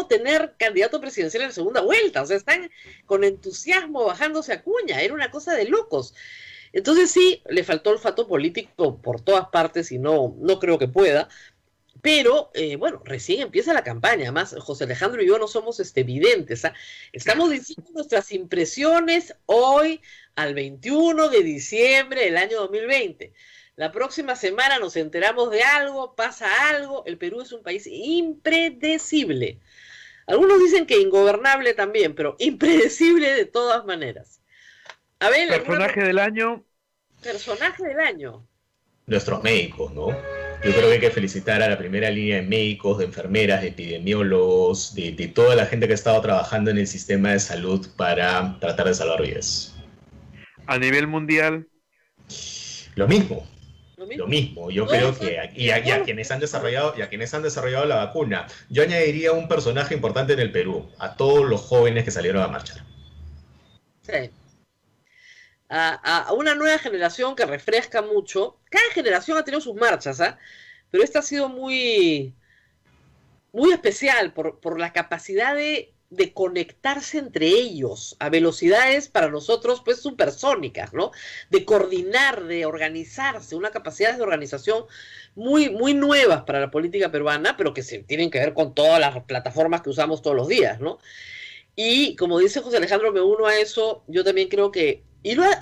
tener candidato presidencial en la segunda vuelta. O sea, están con entusiasmo bajándose a Acuña. Era una cosa de locos. Entonces sí, le faltó olfato político por todas partes y no creo que pueda, pero bueno, recién empieza la campaña. Además, José Alejandro y yo no somos videntes, ¿eh? Estamos diciendo nuestras impresiones hoy al 21 de diciembre del año 2020. La próxima semana nos enteramos de algo, pasa algo. El Perú es un país impredecible. Algunos dicen que ingobernable también, pero impredecible de todas maneras. A ver, personaje del año. Personaje del año. Nuestros médicos, ¿no? Yo creo que hay que felicitar a la primera línea de médicos, de enfermeras, de epidemiólogos, de toda la gente que ha estado trabajando en el sistema de salud para tratar de salvar vidas. A nivel mundial. Lo mismo. Yo creo que a quienes han desarrollado la vacuna, yo añadiría un personaje importante en el Perú, a todos los jóvenes que salieron a marchar. Sí. A una nueva generación que refresca mucho. Cada generación ha tenido sus marchas, ¿eh? Pero esta ha sido muy, muy especial por la capacidad de conectarse entre ellos a velocidades para nosotros pues supersónicas, ¿no? De coordinar, de organizarse, una capacidad de organización muy, muy nuevas para la política peruana, pero que tienen que ver con todas las plataformas que usamos todos los días, ¿no? Y como dice José Alejandro, me uno a eso. Yo también creo que,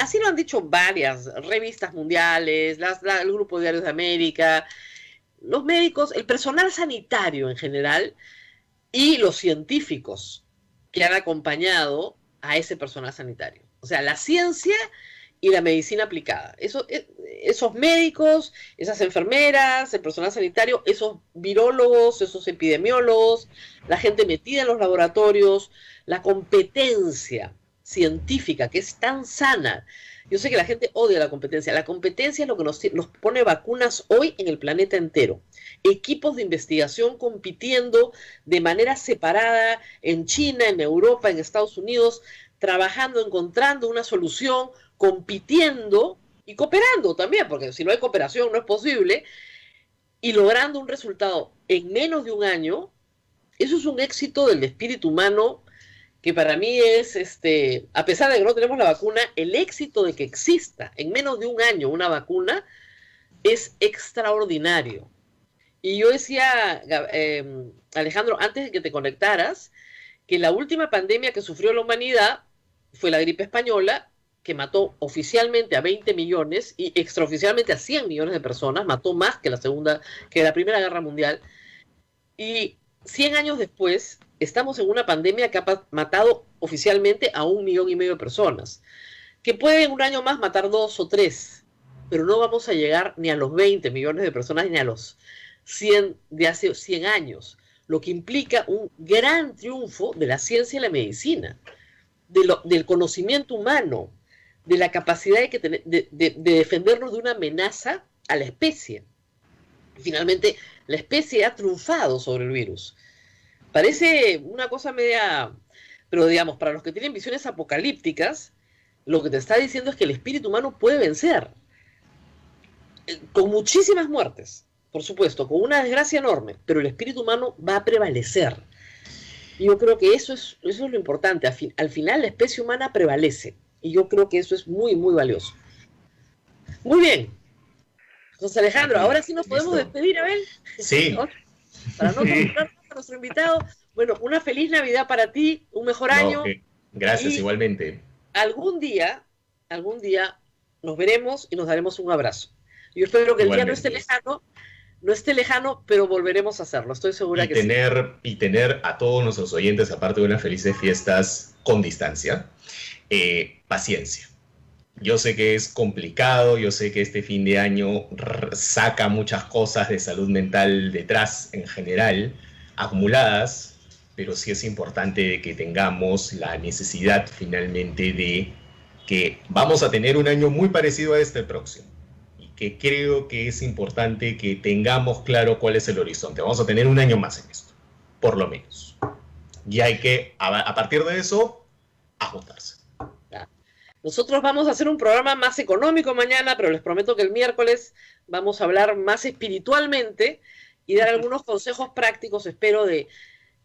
así lo han dicho varias revistas mundiales, el Grupo de Diarios de América, los médicos, el personal sanitario en general y los científicos que han acompañado a ese personal sanitario. O sea, la ciencia y la medicina aplicada. Esos médicos, esas enfermeras, el personal sanitario, esos virólogos, esos epidemiólogos, la gente metida en los laboratorios, la competencia científica que es tan sana. Yo sé que la gente odia la competencia. La competencia es lo que nos pone vacunas hoy en el planeta entero. Equipos de investigación compitiendo de manera separada en China, en Europa, en Estados Unidos, trabajando, encontrando una solución, compitiendo, y cooperando también, porque si no hay cooperación no es posible, y logrando un resultado en menos de un año, eso es un éxito del espíritu humano que para mí es, a pesar de que no tenemos la vacuna, el éxito de que exista en menos de un año una vacuna es extraordinario. Y yo decía, Alejandro, antes de que te conectaras, que la última pandemia que sufrió la humanidad fue la gripe española, que mató oficialmente a 20 millones y extraoficialmente a 100 millones de personas, mató más que la Primera Guerra Mundial. Y 100 años después, estamos en una pandemia que ha matado oficialmente a 1,5 millones de personas, que puede en un año más matar 2 o 3, pero no vamos a llegar ni a los 20 millones de personas ni a los 100 de hace 100 años, lo que implica un gran triunfo de la ciencia y la medicina, del conocimiento humano, de la capacidad de defendernos de una amenaza a la especie. Finalmente, la especie ha triunfado sobre el virus. Parece una cosa media, pero digamos, para los que tienen visiones apocalípticas, lo que te está diciendo es que el espíritu humano puede vencer, con muchísimas muertes, por supuesto, con una desgracia enorme, pero el espíritu humano va a prevalecer. Y yo creo que eso es lo importante. Al final la especie humana prevalece, y yo creo que eso es muy, muy valioso. Muy bien. José Alejandro, ahora sí nos podemos despedir, Abel. Sí. Para no contar a nuestro invitado, bueno, una feliz Navidad para ti, un mejor año. Gracias, igualmente. Algún día nos veremos y nos daremos un abrazo. Yo espero que el día no esté lejano, pero volveremos a hacerlo, estoy segura que sí. Y tener a todos nuestros oyentes, aparte de unas felices fiestas con distancia, paciencia. Yo sé que es complicado, yo sé que este fin de año saca muchas cosas de salud mental detrás en general, acumuladas, pero sí es importante que tengamos la necesidad finalmente de que vamos a tener un año muy parecido a este próximo. Y que creo que es importante que tengamos claro cuál es el horizonte. Vamos a tener un año más en esto, por lo menos. Y hay que, a partir de eso, ajustarse. Nosotros vamos a hacer un programa más económico mañana, pero les prometo que el miércoles vamos a hablar más espiritualmente y dar algunos consejos prácticos, espero, de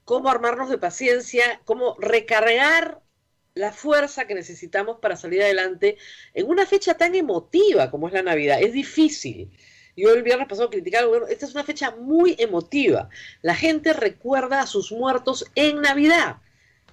cómo armarnos de paciencia, cómo recargar la fuerza que necesitamos para salir adelante en una fecha tan emotiva como es la Navidad. Es difícil. Yo el viernes pasado criticaba, bueno, esta es una fecha muy emotiva. La gente recuerda a sus muertos en Navidad.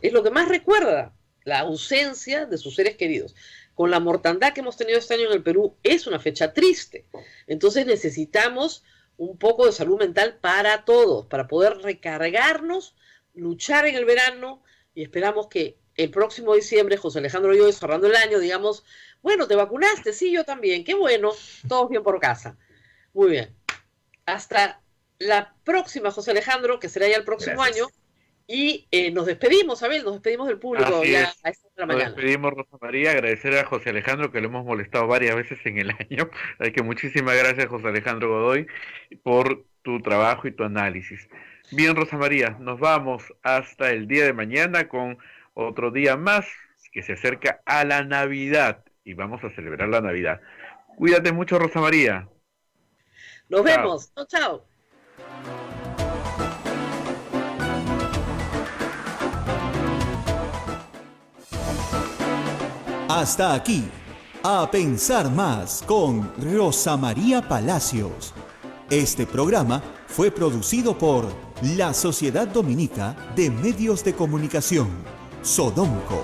Es lo que más recuerda, la ausencia de sus seres queridos. Con la mortandad que hemos tenido este año en el Perú, es una fecha triste. Entonces necesitamos un poco de salud mental para todos, para poder recargarnos, luchar en el verano, y esperamos que el próximo diciembre, José Alejandro y yo, cerrando el año, digamos, bueno, ¿te vacunaste? Sí, yo también, qué bueno, todos bien por casa. Muy bien. Hasta la próxima, José Alejandro, que será ya el próximo año. Y nos despedimos, Abel, nos despedimos del público ya a esta hora de la mañana. Nos despedimos, Rosa María, agradecer a José Alejandro, que lo hemos molestado varias veces en el año. Así que muchísimas gracias, José Alejandro Godoy, por tu trabajo y tu análisis. Bien, Rosa María, nos vamos hasta el día de mañana con otro día más que se acerca a la Navidad y vamos a celebrar la Navidad. Cuídate mucho, Rosa María. Nos vemos. Chao. Hasta aquí, A Pensar Más con Rosa María Palacios. Este programa fue producido por la Sociedad Dominica de Medios de Comunicación, Sodomco.